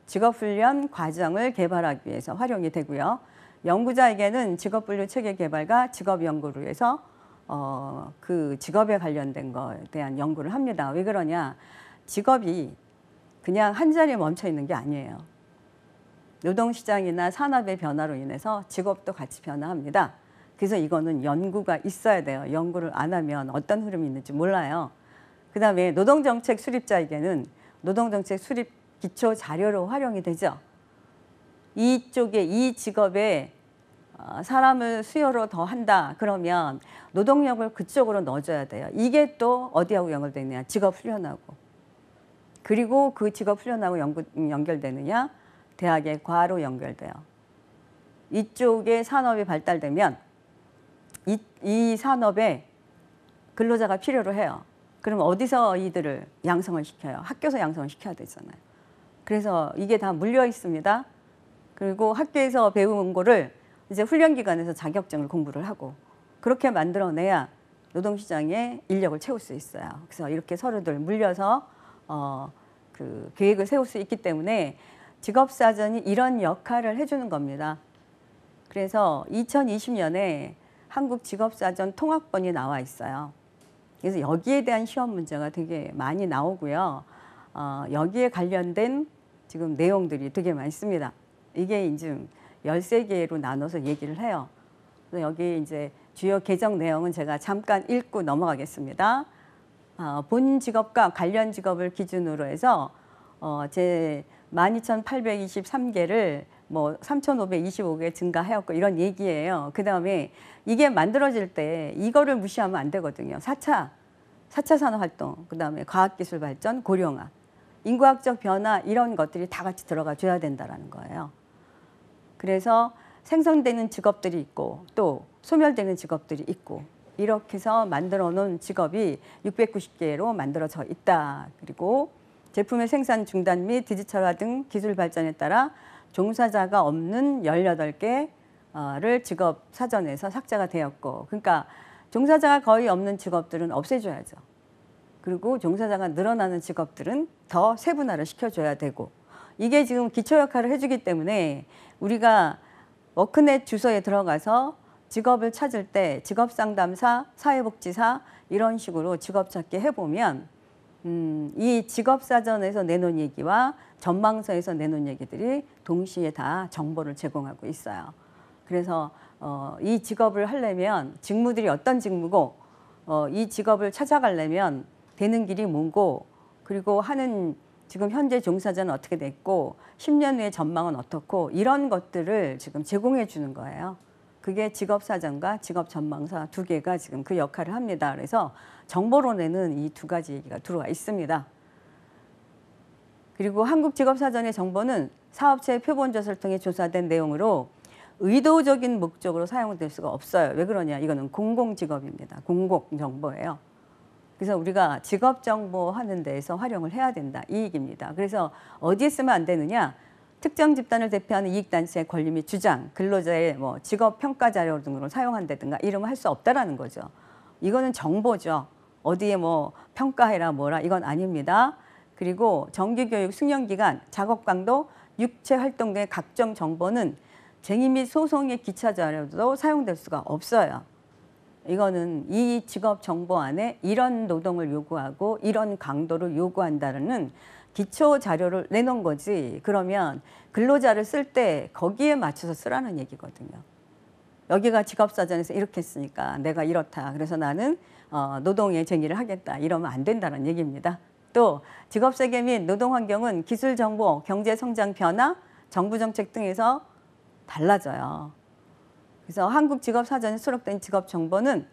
직업훈련 과정을 개발하기 위해서 활용이 되고요. 연구자에게는 직업분류 체계 개발과 직업연구를 위해서 그 직업에 관련된 것에 대한 연구를 합니다. 왜 그러냐? 직업이 그냥 한 자리에 멈춰 있는 게 아니에요. 노동시장이나 산업의 변화로 인해서 직업도 같이 변화합니다. 그래서 이거는 연구가 있어야 돼요. 연구를 안 하면 어떤 흐름이 있는지 몰라요. 그 다음에 노동정책 수립자에게는 노동정책 수립 기초 자료로 활용이 되죠. 이 직업의 사람을 수요로 더 한다 그러면 노동력을 그쪽으로 넣어줘야 돼요. 이게 또 어디하고 연결되느냐? 직업 훈련하고. 그리고 그 직업 훈련하고 연결되느냐? 대학의 과로 연결돼요. 이쪽에 산업이 발달되면 이 산업에 근로자가 필요로 해요. 그러면 어디서 이들을 양성을 시켜요? 학교에서 양성을 시켜야 되잖아요. 그래서 이게 다 물려 있습니다. 그리고 학교에서 배운 거를 이제 훈련기관에서 자격증을 공부를 하고 그렇게 만들어내야 노동시장에 인력을 채울 수 있어요. 그래서 이렇게 서로들 물려서 그 계획을 세울 수 있기 때문에 직업사전이 이런 역할을 해주는 겁니다. 그래서 2020년에 한국직업사전 통합본이 나와 있어요. 그래서 여기에 대한 시험 문제가 되게 많이 나오고요. 여기에 관련된 지금 내용들이 되게 많습니다. 이게 이제 13개로 나눠서 얘기를 해요. 그래서 여기 이제 주요 개정 내용은 제가 잠깐 읽고 넘어가겠습니다. 본 직업과 관련 직업을 기준으로 해서 제 12,823개를 뭐 3,525개 증가하였고 이런 얘기예요. 그 다음에 이게 만들어질 때 이거를 무시하면 안 되거든요. 4차 산업활동, 그 다음에 과학기술 발전, 고령화, 인구학적 변화 이런 것들이 다 같이 들어가 줘야 된다는 거예요. 그래서 생성되는 직업들이 있고 또 소멸되는 직업들이 있고 이렇게 해서 만들어 놓은 직업이 690개로 만들어져 있다. 그리고 제품의 생산 중단 및 디지털화 등 기술 발전에 따라 종사자가 없는 18개를 직업 사전에서 삭제가 되었고, 그러니까 종사자가 거의 없는 직업들은 없애줘야죠. 그리고 종사자가 늘어나는 직업들은 더 세분화를 시켜줘야 되고, 이게 지금 기초 역할을 해주기 때문에 우리가 워크넷 주소에 들어가서 직업을 찾을 때 직업상담사, 사회복지사 이런 식으로 직업 찾기 해보면 이 직업사전에서 내놓은 얘기와 전망서에서 내놓은 얘기들이 동시에 다 정보를 제공하고 있어요. 그래서 이 직업을 하려면 직무들이 어떤 직무고 이 직업을 찾아가려면 되는 길이 뭐고 그리고 하는 지금 현재 종사자는 어떻게 됐고 10년 후의 전망은 어떻고 이런 것들을 지금 제공해 주는 거예요. 그게 직업사전과 직업전망서 두 개가 지금 그 역할을 합니다. 그래서 정보론에는 이 두 가지 얘기가 들어와 있습니다. 그리고 한국직업사전의 정보는 사업체의 표본조사를 통해 조사된 내용으로 의도적인 목적으로 사용될 수가 없어요. 왜 그러냐? 이거는 공공직업입니다. 공공정보예요. 그래서 우리가 직업정보 하는 데에서 활용을 해야 된다. 이 얘기입니다. 그래서 어디에 쓰면 안 되느냐? 특정 집단을 대표하는 이익단체의 권리 및 주장, 근로자의 뭐 직업평가 자료 등으로 사용한다든가 이러면 할 수 없다라는 거죠. 이거는 정보죠. 어디에 뭐 평가해라 뭐라 이건 아닙니다. 그리고 정규교육 숙련기간, 작업강도, 육체활동 등의 각종 정보는 쟁의 및 소송의 기차 자료도 사용될 수가 없어요. 이거는 이 직업 정보 안에 이런 노동을 요구하고 이런 강도를 요구한다는 기초 자료를 내놓은 거지. 그러면 근로자를 쓸 때 거기에 맞춰서 쓰라는 얘기거든요. 여기가 직업사전에서 이렇게 쓰니까 내가 이렇다. 그래서 나는 노동의 쟁의를 하겠다. 이러면 안 된다는 얘기입니다. 또 직업세계 및 노동환경은 기술정보, 경제성장 변화, 정부정책 등에서 달라져요. 그래서 한국직업사전에 수록된 직업정보는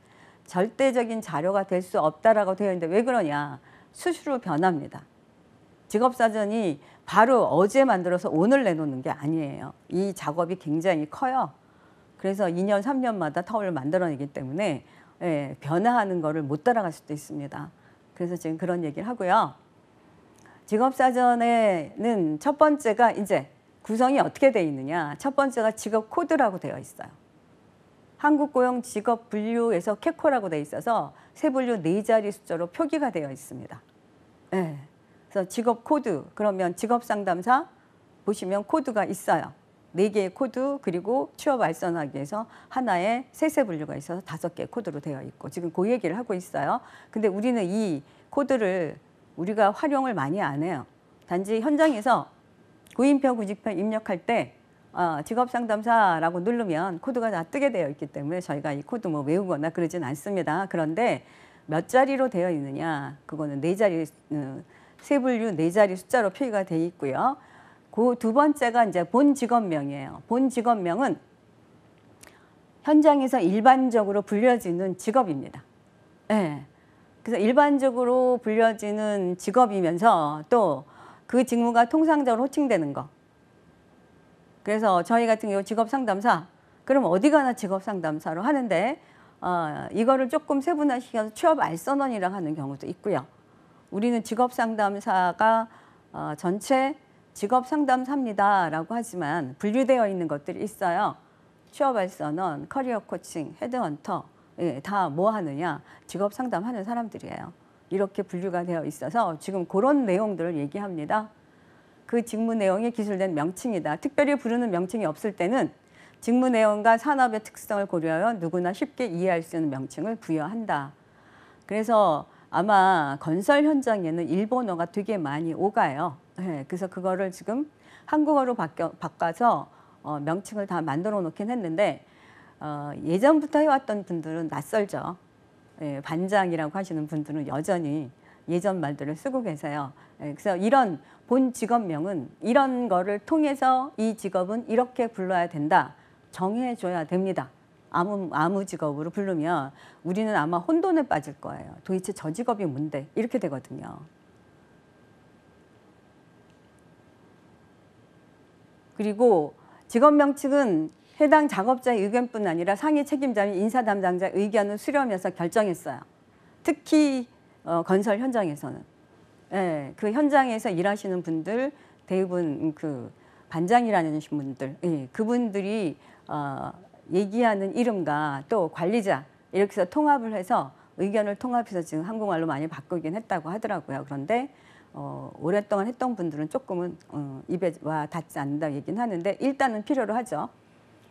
절대적인 자료가 될 수 없다라고 되어 있는데 왜 그러냐? 수시로 변합니다. 직업사전이 바로 어제 만들어서 오늘 내놓는 게 아니에요. 이 작업이 굉장히 커요. 그래서 2년, 3년마다 터울을 만들어내기 때문에 변화하는 거를 못 따라갈 수도 있습니다. 그래서 지금 그런 얘기를 하고요. 직업사전에는 첫 번째가 이제 구성이 어떻게 되어 있느냐. 첫 번째가 직업 코드라고 되어 있어요. 한국고용 직업분류에서 캐코라고 되어 있어서 세분류 4자리 숫자로 표기가 되어 있습니다. 네. 그래서 직업 코드, 그러면 직업상담사 보시면 코드가 있어요. 4개의 코드, 그리고 취업 알선하기 위해서 하나의 세세 분류가 있어서 5개의 코드로 되어 있고 지금 그 얘기를 하고 있어요. 근데 우리는 이 코드를 우리가 활용을 많이 안 해요. 단지 현장에서 구인표, 구직표 입력할 때 직업상담사라고 누르면 코드가 다 뜨게 되어 있기 때문에 저희가 이 코드 뭐 외우거나 그러진 않습니다. 그런데 몇 자리로 되어 있느냐, 그거는 4자리, 세분류 4자리 숫자로 표기가 되어 있고요. 그 두 번째가 이제 본 직업명이에요. 본 직업명은 현장에서 일반적으로 불려지는 직업입니다. 예. 그래서 일반적으로 불려지는 직업이면서 또 그 직무가 통상적으로 호칭되는 거. 그래서 저희 같은 경우 직업 상담사, 그럼 어디 가나 직업 상담사로 하는데 이거를 조금 세분화시켜서 취업 알선원이라고 하는 경우도 있고요. 우리는 직업 상담사가 전체 직업 상담사입니다라고 하지만 분류되어 있는 것들이 있어요. 취업 알선원, 커리어 코칭, 헤드헌터, 예, 다 뭐 하느냐? 직업 상담하는 사람들이에요. 이렇게 분류가 되어 있어서 지금 그런 내용들을 얘기합니다. 그 직무 내용이 기술된 명칭이다. 특별히 부르는 명칭이 없을 때는 직무 내용과 산업의 특성을 고려하여 누구나 쉽게 이해할 수 있는 명칭을 부여한다. 그래서 아마 건설 현장에는 일본어가 되게 많이 오가요. 네, 그래서 그거를 지금 한국어로 바꿔서 명칭을 다 만들어 놓긴 했는데 예전부터 해왔던 분들은 낯설죠. 예, 반장이라고 하시는 분들은 여전히 예전 말들을 쓰고 계세요. 예, 그래서 이런 본 직업명은 이런 거를 통해서 이 직업은 이렇게 불러야 된다. 정해줘야 됩니다. 아무 직업으로 부르면 우리는 아마 혼돈에 빠질 거예요. 도대체 저 직업이 뭔데? 이렇게 되거든요. 그리고 직업 명칭은 해당 작업자의 의견뿐 아니라 상위 책임자 및 인사 담당자의 의견을 수렴해서 결정했어요. 특히 건설 현장에서는. 예, 그 현장에서 일하시는 분들 대부분 그 반장이라는 분들, 예, 그분들이 얘기하는 이름과 또 관리자 이렇게 해서 통합을 해서 의견을 통합해서 지금 한국말로 많이 바꾸긴 했다고 하더라고요. 그런데 오랫동안 했던 분들은 조금은 입에 와 닿지 않는다 얘기는 하는데 일단은 필요로 하죠.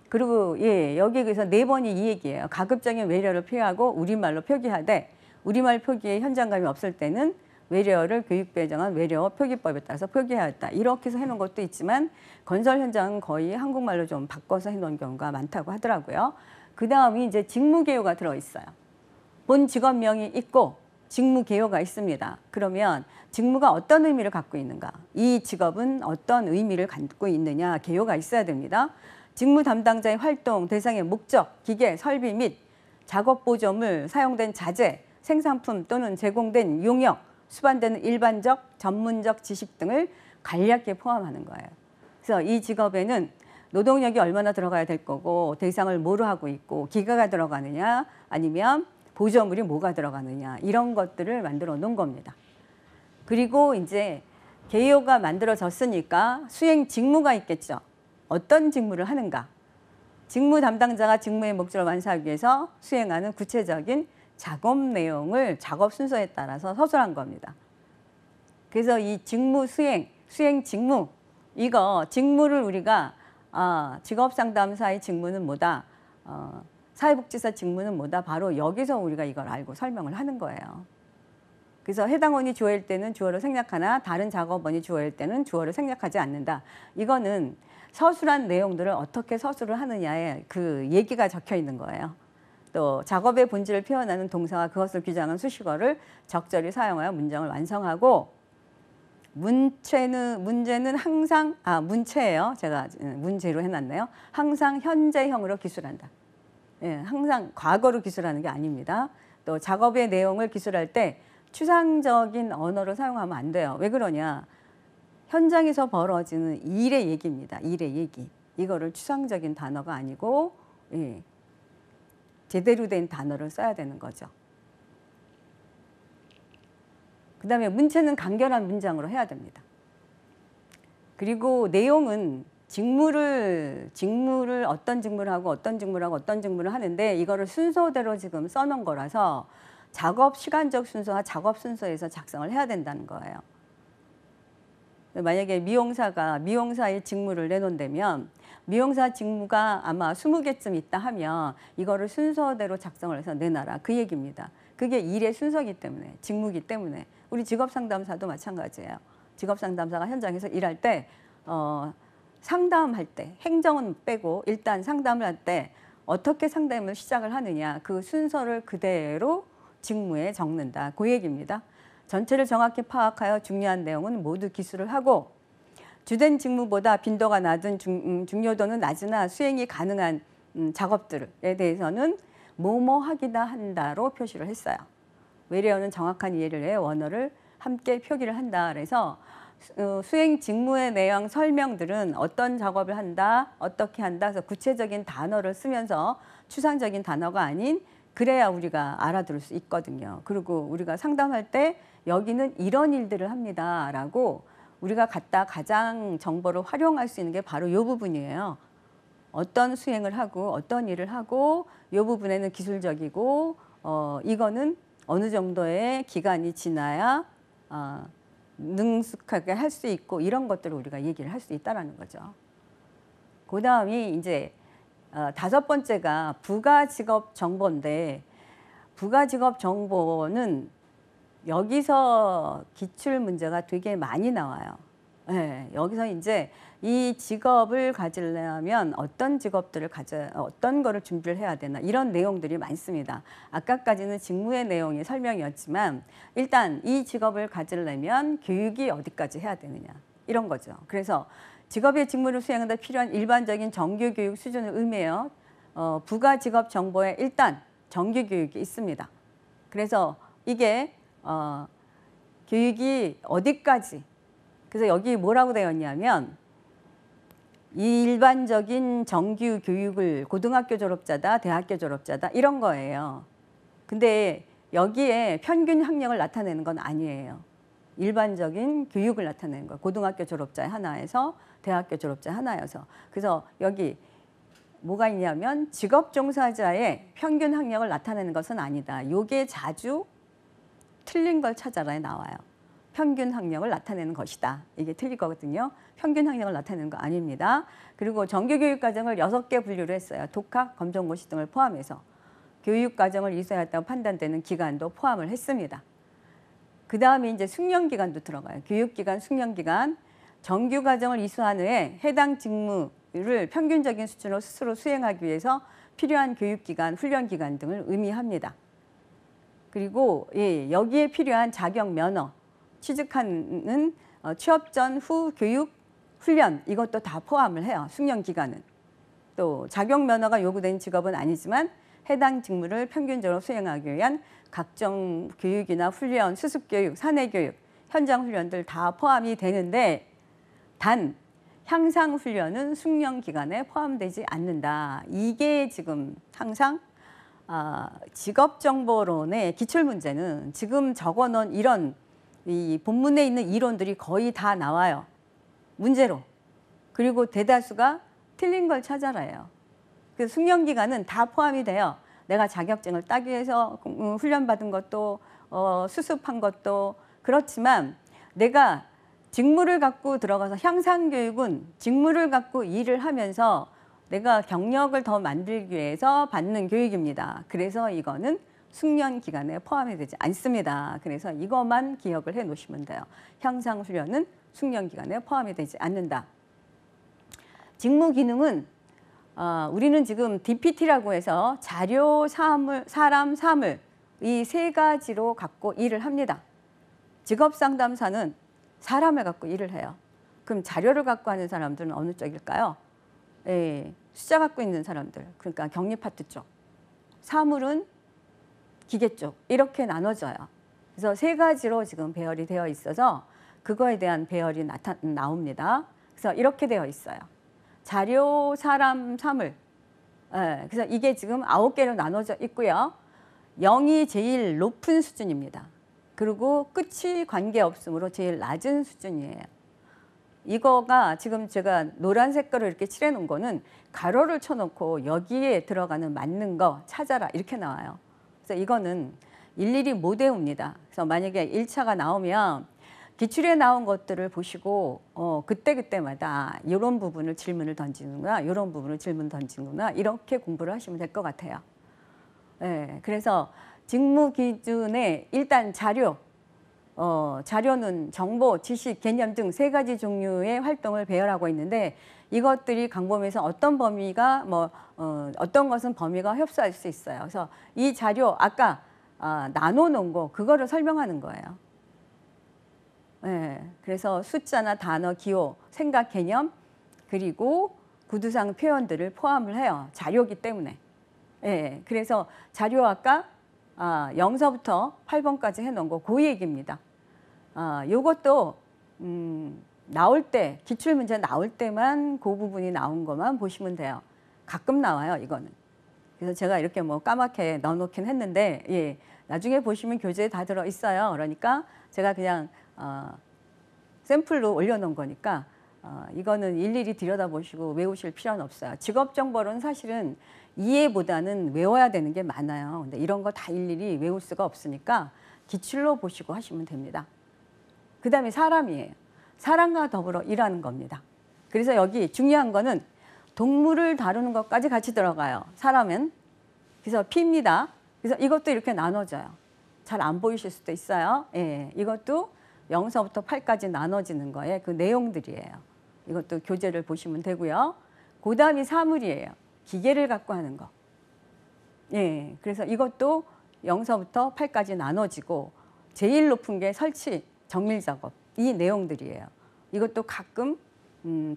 그리고 예, 여기에서 4번이 이 얘기예요. 가급적인 외래어를 피하고 우리말로 표기하되 우리말 표기에 현장감이 없을 때는 외래어를 교육부에 정한 외래어 표기법에 따라서 표기해야 했다. 이렇게 해서 해놓은 것도 있지만 건설 현장은 거의 한국말로 좀 바꿔서 해놓은 경우가 많다고 하더라고요. 그 다음이 이제 직무개요가 들어있어요. 본 직업명이 있고 직무개요가 있습니다. 그러면 직무가 어떤 의미를 갖고 있는가? 이 직업은 어떤 의미를 갖고 있느냐? 개요가 있어야 됩니다. 직무 담당자의 활동, 대상의 목적, 기계, 설비 및 작업 보조물, 사용된 자재, 생산품 또는 제공된 용역, 수반되는 일반적, 전문적 지식 등을 간략히 포함하는 거예요. 그래서 이 직업에는 노동력이 얼마나 들어가야 될 거고 대상을 뭐로 하고 있고 기계가 들어가느냐 아니면 보조물이 뭐가 들어가느냐 이런 것들을 만들어 놓은 겁니다. 그리고 이제 개요가 만들어졌으니까 수행 직무가 있겠죠. 어떤 직무를 하는가? 직무 담당자가 직무의 목적을 완수하기 위해서 수행하는 구체적인 작업 내용을 작업 순서에 따라서 서술한 겁니다. 그래서 이 직무 수행 직무 이거 직무를 우리가 직업상담사의 직무는 뭐다? 사회복지사 직무는 뭐다? 바로 여기서 우리가 이걸 알고 설명을 하는 거예요. 그래서 해당원이 주어일 때는 주어를 생략하나 다른 작업원이 주어일 때는 주어를 생략하지 않는다. 이거는 서술한 내용들을 어떻게 서술을 하느냐에 그 얘기가 적혀 있는 거예요. 또 작업의 본질을 표현하는 동사와 그것을 규정한 수식어를 적절히 사용하여 문장을 완성하고 문제는 항상 문체예요. 제가 문제로 해놨네요. 항상 현재형으로 기술한다. 예, 항상 과거로 기술하는 게 아닙니다. 또 작업의 내용을 기술할 때 추상적인 언어를 사용하면 안 돼요. 왜 그러냐? 현장에서 벌어지는 일의 얘기입니다. 일의 얘기. 이거를 추상적인 단어가 아니고 예, 제대로 된 단어를 써야 되는 거죠. 그 다음에 문체는 간결한 문장으로 해야 됩니다. 그리고 내용은 직무를 어떤 직무를 하고 어떤 직무를 하고 어떤 직무를 하는데 이거를 순서대로 지금 써놓은 거라서 작업 시간적 순서와 작업 순서에서 작성을 해야 된다는 거예요. 만약에 미용사의 직무를 내놓는다면 미용사 직무가 아마 20개쯤 있다 하면 이거를 순서대로 작성을 해서 내놔라 그 얘기입니다. 그게 일의 순서이기 때문에 직무이기 때문에 우리 직업상담사도 마찬가지예요. 직업상담사가 현장에서 일할 때 상담할 때 행정은 빼고 일단 상담을 할 때 어떻게 상담을 시작을 하느냐 그 순서를 그대로 직무에 적는다 그 얘기입니다. 전체를 정확히 파악하여 중요한 내용은 모두 기술을 하고 주된 직무보다 빈도가 낮은 중요도는 낮으나 수행이 가능한 작업들에 대해서는 뭐뭐 하기다 한다로 표시를 했어요. 외래어는 정확한 이해를 위해 원어를 함께 표기를 한다. 그래서 수행 직무의 내용 설명들은 어떤 작업을 한다, 어떻게 한다. 그래서 구체적인 단어를 쓰면서 추상적인 단어가 아닌 그래야 우리가 알아들을 수 있거든요. 그리고 우리가 상담할 때 여기는 이런 일들을 합니다라고 우리가 갖다 가장 정보를 활용할 수 있는 게 바로 이 부분이에요. 어떤 수행을 하고 어떤 일을 하고 이 부분에는 기술적이고 이거는 어느 정도의 기간이 지나야 능숙하게 할 수 있고 이런 것들을 우리가 얘기를 할 수 있다라는 거죠. 그 다음이 이제 5번째가 부가직업 정보인데 부가직업 정보는 여기서 기출 문제가 되게 많이 나와요. 네, 여기서 이제 이 직업을 가지려면 어떤 직업들을 어떤 거를 준비를 해야 되나 이런 내용들이 많습니다. 아까까지는 직무의 내용이 설명이었지만 일단 이 직업을 가지려면 교육이 어디까지 해야 되느냐 이런 거죠. 그래서 직업의 직무를 수행하는 데 필요한 일반적인 정규 교육 수준을 의미해요. 부가 직업 정보에 일단 정규 교육이 있습니다. 그래서 이게 교육이 어디까지 그래서 여기 뭐라고 되어 있냐면 일반적인 정규 교육을 고등학교 졸업자다, 대학교 졸업자다 이런 거예요. 근데 여기에 평균 학력을 나타내는 건 아니에요. 일반적인 교육을 나타내는 거예요. 고등학교 졸업자 하나에서 대학교 졸업자 하나여서. 그래서 여기 뭐가 있냐면 직업 종사자의 평균 학력을 나타내는 것은 아니다. 이게 자주 틀린 걸 찾아라에 나와요. 평균 학력을 나타내는 것이다. 이게 틀릴 거거든요. 평균 학력을 나타내는 거 아닙니다. 그리고 정규교육과정을 6개 분류를 했어요. 독학, 검정고시 등을 포함해서. 교육과정을 이수했다고 판단되는 기간도 포함을 했습니다. 그 다음에 이제 숙련기간도 들어가요. 교육기간, 숙련기간. 정규과정을 이수한 후에 해당 직무를 평균적인 수준으로 스스로 수행하기 위해서 필요한 교육기간, 훈련기간 등을 의미합니다. 그리고 여기에 필요한 자격 면허, 취직하는 취업 전 후 교육, 훈련 이것도 다 포함을 해요. 숙련 기간은. 또 자격 면허가 요구된 직업은 아니지만 해당 직무를 평균적으로 수행하기 위한 각종 교육이나 훈련, 수습교육, 사내교육, 현장 훈련들 다 포함이 되는데 단 향상 훈련은 숙련 기간에 포함되지 않는다. 이게 지금 항상 직업정보론의 기출문제는 지금 적어놓은 이런 이 본문에 있는 이론들이 거의 다 나와요. 문제로. 그리고 대다수가 틀린 걸 찾아라요. 그래서 숙련기간은 다 포함이 돼요. 내가 자격증을 따기 위해서 훈련받은 것도 수습한 것도 그렇지만 내가 직무를 갖고 들어가서 향상교육은 직무를 갖고 일을 하면서 내가 경력을 더 만들기 위해서 받는 교육입니다. 그래서 이거는 숙련 기간에 포함이 되지 않습니다. 그래서 이것만 기억을 해 놓으시면 돼요. 향상훈련은 숙련 기간에 포함이 되지 않는다. 직무 기능은 우리는 지금 DPT라고 해서 자료, 사람, 사물 이 3가지로 갖고 일을 합니다. 직업상담사는 사람을 갖고 일을 해요. 그럼 자료를 갖고 하는 사람들은 어느 쪽일까요? 숫자 갖고 있는 사람들, 그러니까 격리 파트 쪽. 사물은 기계 쪽. 이렇게 나눠져요. 그래서 3가지로 지금 배열이 되어 있어서 그거에 대한 배열이 나옵니다. 그래서 이렇게 되어 있어요. 자료, 사람, 사물. 그래서 이게 지금 9개로 나눠져 있고요. 0이 제일 높은 수준입니다. 그리고 끝이 관계없으므로 제일 낮은 수준이에요. 이거가 지금 제가 노란 색깔로 이렇게 칠해 놓은 거는 가로를 쳐놓고 여기에 들어가는 맞는 거 찾아라 이렇게 나와요. 그래서 이거는 일일이 못 외웁니다. 그래서 만약에 1차가 나오면 기출에 나온 것들을 보시고 그때그때마다 이런 부분을 질문을 던지는구나, 이런 부분을 질문 던지는구나 이렇게 공부를 하시면 될 것 같아요. 그래서 직무 기준에 일단 자료, 자료는 정보, 지식, 개념 등 3가지 종류의 활동을 배열하고 있는데 이것들이 강범위에서 어떤 범위가 어떤 것은 범위가 흡수할 수 있어요. 그래서 이 자료 아까 나눠놓은 거 그거를 설명하는 거예요. 그래서 숫자나 단어, 기호, 생각, 개념 그리고 구두상 표현들을 포함을 해요. 자료기 때문에. 예, 그래서 자료 아까 0서부터 8번까지 해놓은 거 그 얘기입니다. 요것도 나올 때, 기출문제 나올 때만 그 부분이 나온 것만 보시면 돼요. 가끔 나와요, 이거는. 그래서 제가 이렇게 뭐 까맣게 넣어놓긴 했는데, 예, 나중에 보시면 교재에 다 들어있어요. 그러니까 제가 그냥 샘플로 올려놓은 거니까 이거는 일일이 들여다보시고 외우실 필요는 없어요. 직업정보로는 사실은 이해보다는 외워야 되는 게 많아요. 근데 이런 거 다 일일이 외울 수가 없으니까 기출로 보시고 하시면 됩니다. 그 다음에 사람이에요. 사람과 더불어 일하는 겁니다. 그래서 여기 중요한 거는 동물을 다루는 것까지 같이 들어가요. 사람은. 그래서 P입니다. 그래서 이것도 이렇게 나눠져요. 잘 안 보이실 수도 있어요. 예, 이것도 0서부터 8까지 나눠지는 거에 그 내용들이에요. 이것도 교재를 보시면 되고요. 그 다음이 사물이에요. 기계를 갖고 하는 거. 예, 그래서 이것도 0서부터 8까지 나눠지고 제일 높은 게 설치, 정밀 작업. 이 내용들이에요. 이것도 가끔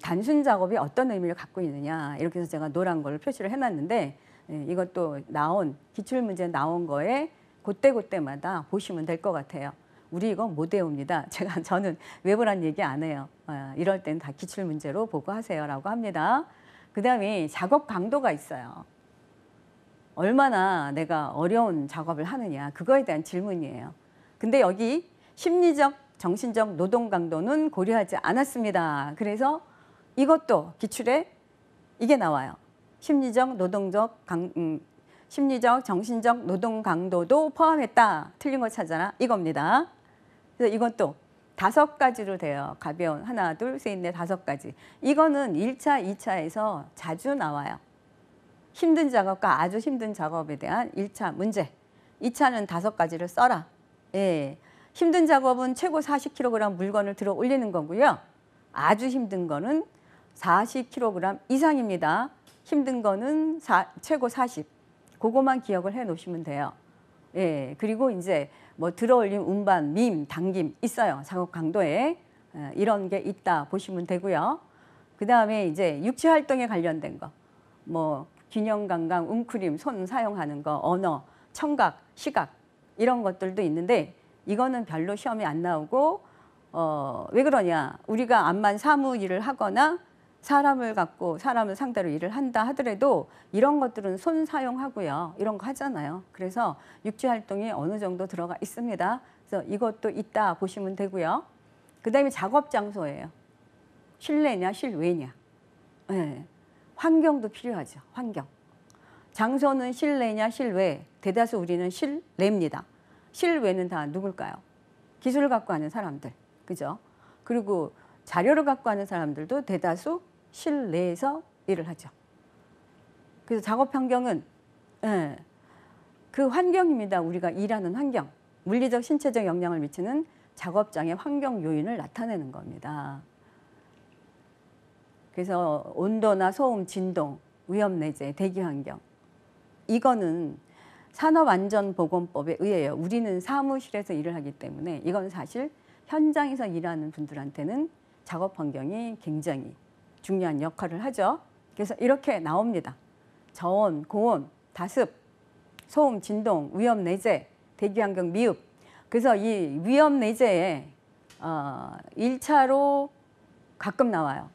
단순 작업이 어떤 의미를 갖고 있느냐 이렇게 해서 제가 노란 걸 표시를 해놨는데 예, 이것도 기출문제 나온 거에 그때마다 보시면 될 것 같아요. 우리 이거 못 외웁니다. 저는 외우란 얘기 안 해요. 이럴 땐 다 기출문제로 보고 하세요라고 합니다. 그 다음에 작업 강도가 있어요. 얼마나 내가 어려운 작업을 하느냐 그거에 대한 질문이에요. 근데 여기 심리적, 정신적 노동 강도는 고려하지 않았습니다. 그래서 이것도 기출에 이게 나와요. 심리적, 정신적 노동 강도도 포함했다. 틀린 거 찾아라. 이겁니다. 그래서 이것도 5가지로 돼요. 가벼운 하나, 둘, 셋, 넷, 5가지. 이거는 1차, 2차에서 자주 나와요. 힘든 작업과 아주 힘든 작업에 대한 1차 문제. 2차는 5가지를 써라. 예. 힘든 작업은 최고 40kg 물건을 들어 올리는 거고요. 아주 힘든 거는 40kg 이상입니다. 힘든 거는 최고 40. 그거만 기억을 해 놓으시면 돼요. 예. 그리고 이제 뭐 들어 올림, 운반, 밈, 당김 있어요. 작업 강도에. 이런 게 있다 보시면 되고요. 그 다음에 이제 육체 활동에 관련된 거. 뭐 균형 감각, 웅크림, 손 사용하는 거, 언어, 청각, 시각 이런 것들도 있는데 이거는 별로 시험에 안 나오고 왜 그러냐. 우리가 암만 사무 일을 하거나 사람을 상대로 일을 한다 하더라도 이런 것들은 손 사용하고요. 이런 거 하잖아요. 그래서 육체 활동이 어느 정도 들어가 있습니다. 그래서 이것도 있다 보시면 되고요. 그 다음에 작업 장소예요. 실내냐 실외냐. 네. 환경도 필요하죠. 환경. 장소는 실내냐 실외. 대다수 우리는 실내입니다. 실외는 다 누굴까요? 기술을 갖고 하는 사람들. 그죠? 그리고 자료를 갖고 하는 사람들도 대다수 실내에서 일을 하죠. 그래서 작업 환경은 그 환경입니다. 우리가 일하는 환경. 물리적, 신체적 영향을 미치는 작업장의 환경 요인을 나타내는 겁니다. 그래서 온도나 소음, 진동, 위험내재, 대기환경. 이거는 산업안전보건법에 의해요. 우리는 사무실에서 일을 하기 때문에 이건 사실 현장에서 일하는 분들한테는 작업 환경이 굉장히 중요한 역할을 하죠. 그래서 이렇게 나옵니다. 저온, 고온, 다습, 소음, 진동, 위험내재, 대기환경, 미흡. 그래서 이 위험내재에 1차로 가끔 나와요.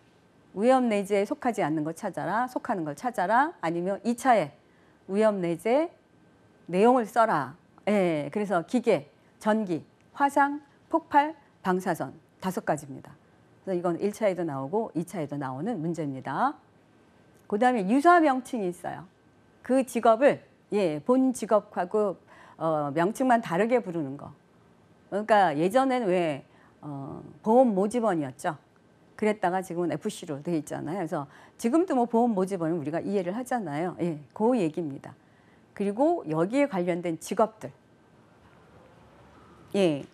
위험내재에 속하지 않는 거 찾아라, 속하는 걸 찾아라. 아니면 2차에 위험내재 내용을 써라. 예, 그래서 기계, 전기, 화상, 폭발, 방사선 5가지입니다. 그래서 이건 1차에도 나오고 2차에도 나오는 문제입니다. 그 다음에 유사 명칭이 있어요. 그 직업을 본 직업하고 명칭만 다르게 부르는 거. 그러니까 예전에는 왜 보험 모집원이었죠. 그랬다가 지금은 FC로 돼 있잖아요. 그래서 지금도 뭐 보험 모집원은 우리가 이해를 하잖아요. 예, 그 얘기입니다. 그리고 여기에 관련된 직업들. 예,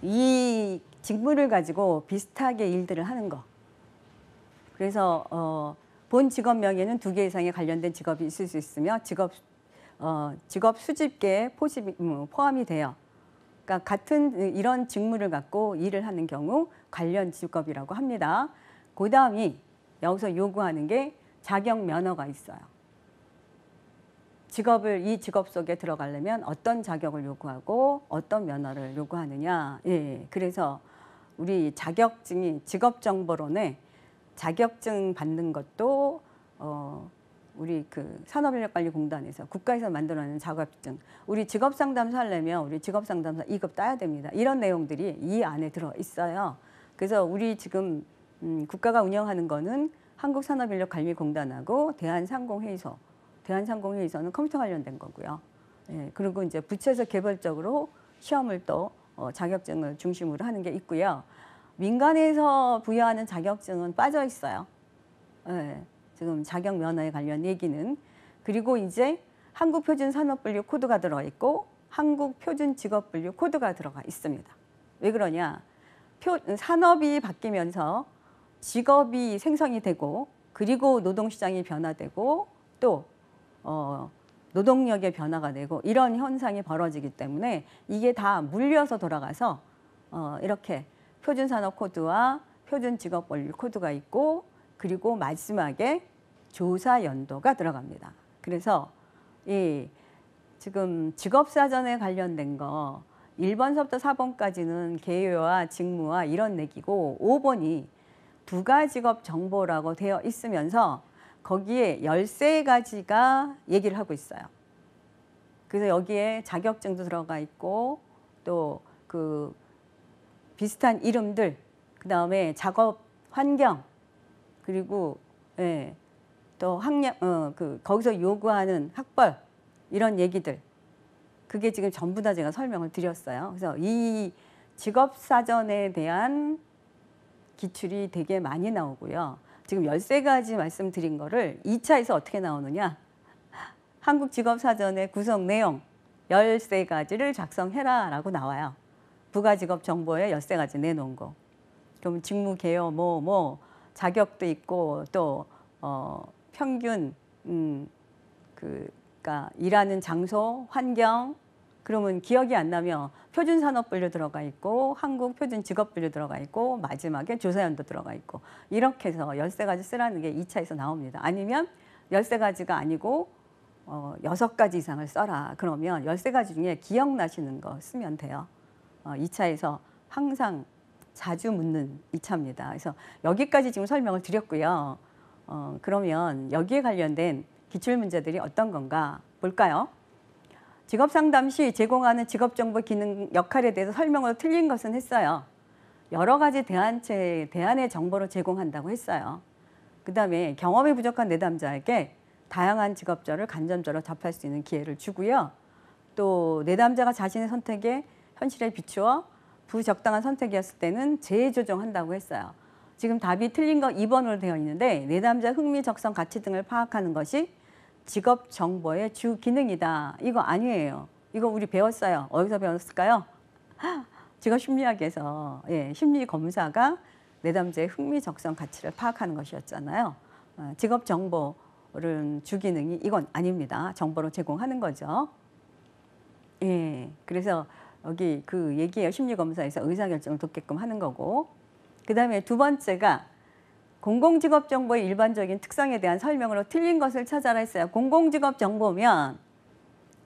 이 직무를 가지고 비슷하게 일들을 하는 거. 그래서 본 직업명에는 2개 이상의 관련된 직업이 있을 수 있으며 직업 수집계에 포함이 돼요. 그러니까 같은 이런 직무를 갖고 일을 하는 경우 관련 직업이라고 합니다. 그 다음이 여기서 요구하는 게 자격 면허가 있어요. 이 직업 속에 들어가려면 어떤 자격을 요구하고 어떤 면허를 요구하느냐. 예, 그래서 우리 자격증이 직업정보론에 자격증 받는 것도 우리 그 산업인력관리공단에서 국가에서 만들어내는 자격증, 우리 직업상담사 하려면 우리 직업상담사 2급 따야 됩니다. 이런 내용들이 이 안에 들어 있어요. 그래서 우리 지금 국가가 운영하는 거는 한국산업인력관리공단하고 대한상공회의소는 컴퓨터 관련된 거고요. 예, 그리고 이제 부처에서 개별적으로 시험을 또 자격증을 중심으로 하는 게 있고요. 민간에서 부여하는 자격증은 빠져 있어요. 예, 지금 자격 면허에 관련 얘기는. 그리고 이제 한국표준산업분류 코드가 들어가 있고 한국표준직업분류 코드가 들어가 있습니다. 왜 그러냐? 산업이 바뀌면서 직업이 생성이 되고 그리고 노동시장이 변화되고 또 노동력의 변화가 되고 이런 현상이 벌어지기 때문에 이게 다 물려서 돌아가서 이렇게 표준산업 코드와 표준직업분류 코드가 있고 그리고 마지막에 조사 연도가 들어갑니다. 그래서 이 지금 직업사전에 관련된 거 1번서부터 4번까지는 개요와 직무와 이런 얘기고 5번이 부가직업 정보라고 되어 있으면서 거기에 13가지가 얘기를 하고 있어요. 그래서 여기에 자격증도 들어가 있고 또 그 비슷한 이름들, 그 다음에 작업 환경, 그리고 예, 또 학력, 거기서 요구하는 학벌 이런 얘기들, 그게 지금 전부 다 제가 설명을 드렸어요. 그래서 이 직업사전에 대한 기출이 되게 많이 나오고요. 지금 13가지 말씀드린 거를 2차에서 어떻게 나오느냐. 한국직업사전의 구성 내용 13가지를 작성해라 라고 나와요. 부가직업 정보에 13가지 내놓은 거. 그럼 직무 개요 자격도 있고 또 평균 그러니까 일하는 장소, 환경, 그러면 기억이 안 나면 표준산업분류 들어가 있고 한국표준직업분류 들어가 있고 마지막에 조사연도 들어가 있고 이렇게 해서 13가지 쓰라는 게 2차에서 나옵니다. 아니면 13가지가 아니고 6가지 이상을 써라. 그러면 13가지 중에 기억나시는 거 쓰면 돼요. 2차에서 항상 자주 묻는 2차입니다. 그래서 여기까지 지금 설명을 드렸고요. 그러면 여기에 관련된 기출문제들이 어떤 건가 볼까요? 직업상담 시 제공하는 직업정보 기능 역할에 대해서 설명으로 틀린 것은 했어요. 여러 가지 대안의 정보를 제공한다고 했어요. 그 다음에 경험이 부족한 내담자에게 다양한 직업절을 간접적으로 접할 수 있는 기회를 주고요. 또 내담자가 자신의 선택에 현실에 비추어 부적당한 선택이었을 때는 재조정한다고 했어요. 지금 답이 틀린 거 2번으로 되어 있는데 내담자 흥미, 적성, 가치 등을 파악하는 것이 직업 정보의 주 기능이다. 이거 아니에요. 이거 우리 배웠어요. 어디서 배웠을까요? 직업심리학에서 심리 검사가 내담자의 흥미, 적성, 가치를 파악하는 것이었잖아요. 직업 정보를 주 기능이 이건 아닙니다. 정보로 제공하는 거죠. 그래서 여기 그 얘기예요. 심리검사에서 의사결정을 돕게끔 하는 거고. 그 다음에 두 번째가 공공직업정보의 일반적인 특성에 대한 설명으로 틀린 것을 찾아라 했어요. 공공직업정보면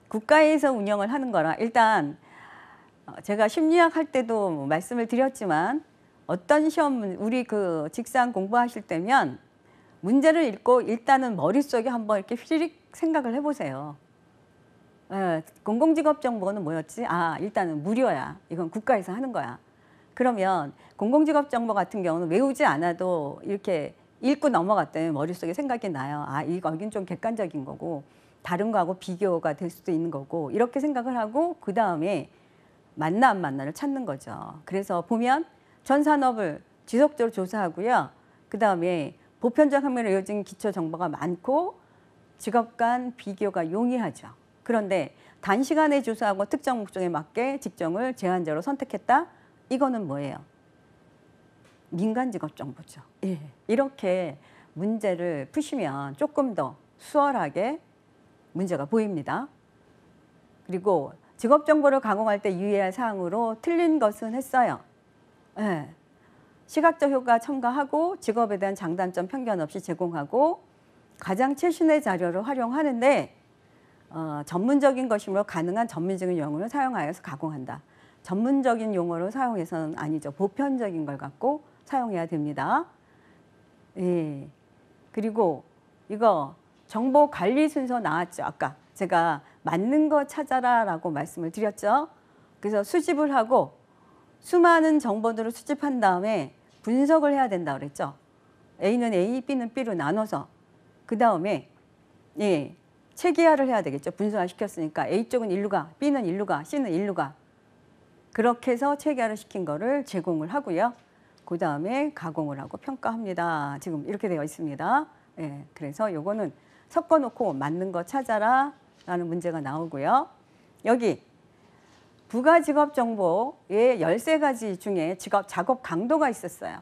국가에서 운영을 하는 거라 일단 제가 심리학 할 때도 말씀을 드렸지만 어떤 시험 우리 그 직장 공부하실 때면 문제를 읽고 일단은 머릿속에 한번 이렇게 휘리릭 생각을 해보세요. 공공직업정보는 뭐였지? 일단은 무료야. 이건 국가에서 하는 거야. 그러면 공공직업정보 같은 경우는 외우지 않아도 이렇게 읽고 넘어갔더니 머릿속에 생각이 나요. 여긴 좀 객관적인 거고 다른 거하고 비교가 될 수도 있는 거고 이렇게 생각을 하고 그 다음에 맞나 안 맞나를 찾는 거죠. 그래서 보면 전 산업을 지속적으로 조사하고요. 그 다음에 보편적 학문으로 이어진 기초 정보가 많고 직업 간 비교가 용이하죠. 그런데 단시간에 조사하고 특정 목적에 맞게 직종을 제한적으로 선택했다? 이거는 뭐예요? 민간 직업 정보죠. 이렇게 문제를 푸시면 조금 더 수월하게 문제가 보입니다. 그리고 직업 정보를 가공할 때 유의할 사항으로 틀린 것은 했어요. 시각적 효과 첨가하고 직업에 대한 장단점 편견 없이 제공하고 가장 최신의 자료를 활용하는데 전문적인 것이므로 가능한 전문적인 용어를 사용하여서 가공한다. 전문적인 용어를 사용해서는 아니죠. 보편적인 걸 갖고 사용해야 됩니다. 예. 그리고 이거 정보 관리 순서 나왔죠. 아까 제가 맞는 거 찾아라라고 말씀을 드렸죠. 그래서 수집을 하고 수많은 정보들을 수집한 다음에 분석을 해야 된다 그랬죠. A는 A, B는 B로 나눠서 그 다음에 예, 체계화를 해야 되겠죠. 분석화 시켰으니까 A 쪽은 일로 가, B는 일로 가, C는 일로 가. 그렇게 해서 체계화를 시킨 거를 제공을 하고요. 그 다음에 가공을 하고 평가합니다. 지금 이렇게 되어 있습니다. 예, 그래서 요거는 섞어놓고 맞는 거 찾아라 라는 문제가 나오고요. 여기 부가 직업 정보의 13가지 중에 작업 강도가 있었어요.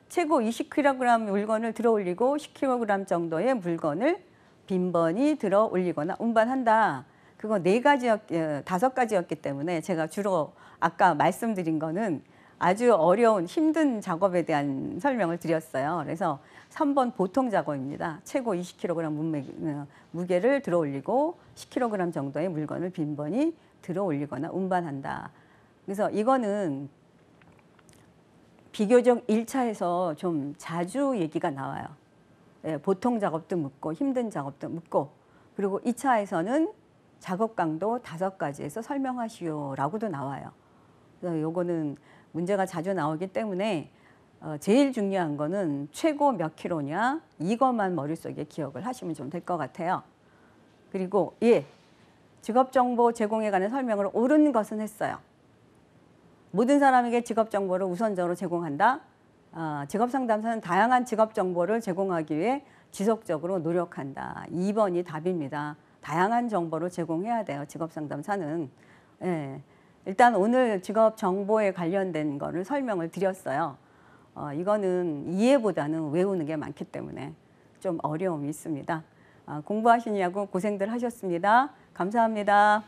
최고 20kg 물건을 들어 올리고 10kg 정도의 물건을 빈번히 들어 올리거나 운반한다. 그거 5가지였기 때문에 제가 주로 아까 말씀드린 거는 아주 어려운 힘든 작업에 대한 설명을 드렸어요. 그래서 3번 보통 작업입니다. 최고 20kg 무게를 들어 올리고 10kg 정도의 물건을 빈번히 들어 올리거나 운반한다. 그래서 이거는 비교적 1차에서 좀 자주 얘기가 나와요. 예, 보통 작업도 묻고 힘든 작업도 묻고 그리고 2차에서는 작업 강도 5가지에서 설명하시오라고도 나와요. 그래서 요거는 문제가 자주 나오기 때문에 제일 중요한 거는 최고 몇 킬로냐 이것만 머릿속에 기억을 하시면 좀 될 것 같아요. 그리고 예, 직업정보 제공에 관한 설명을 옳은 것은 했어요. 모든 사람에게 직업정보를 우선적으로 제공한다. 직업상담사는 다양한 직업정보를 제공하기 위해 지속적으로 노력한다. 2번이 답입니다. 다양한 정보를 제공해야 돼요. 직업상담사는. 예. 일단 오늘 직업정보에 관련된 거를 설명을 드렸어요. 이거는 이해보다는 외우는 게 많기 때문에 좀 어려움이 있습니다. 공부하시느라고 고생들 하셨습니다. 감사합니다.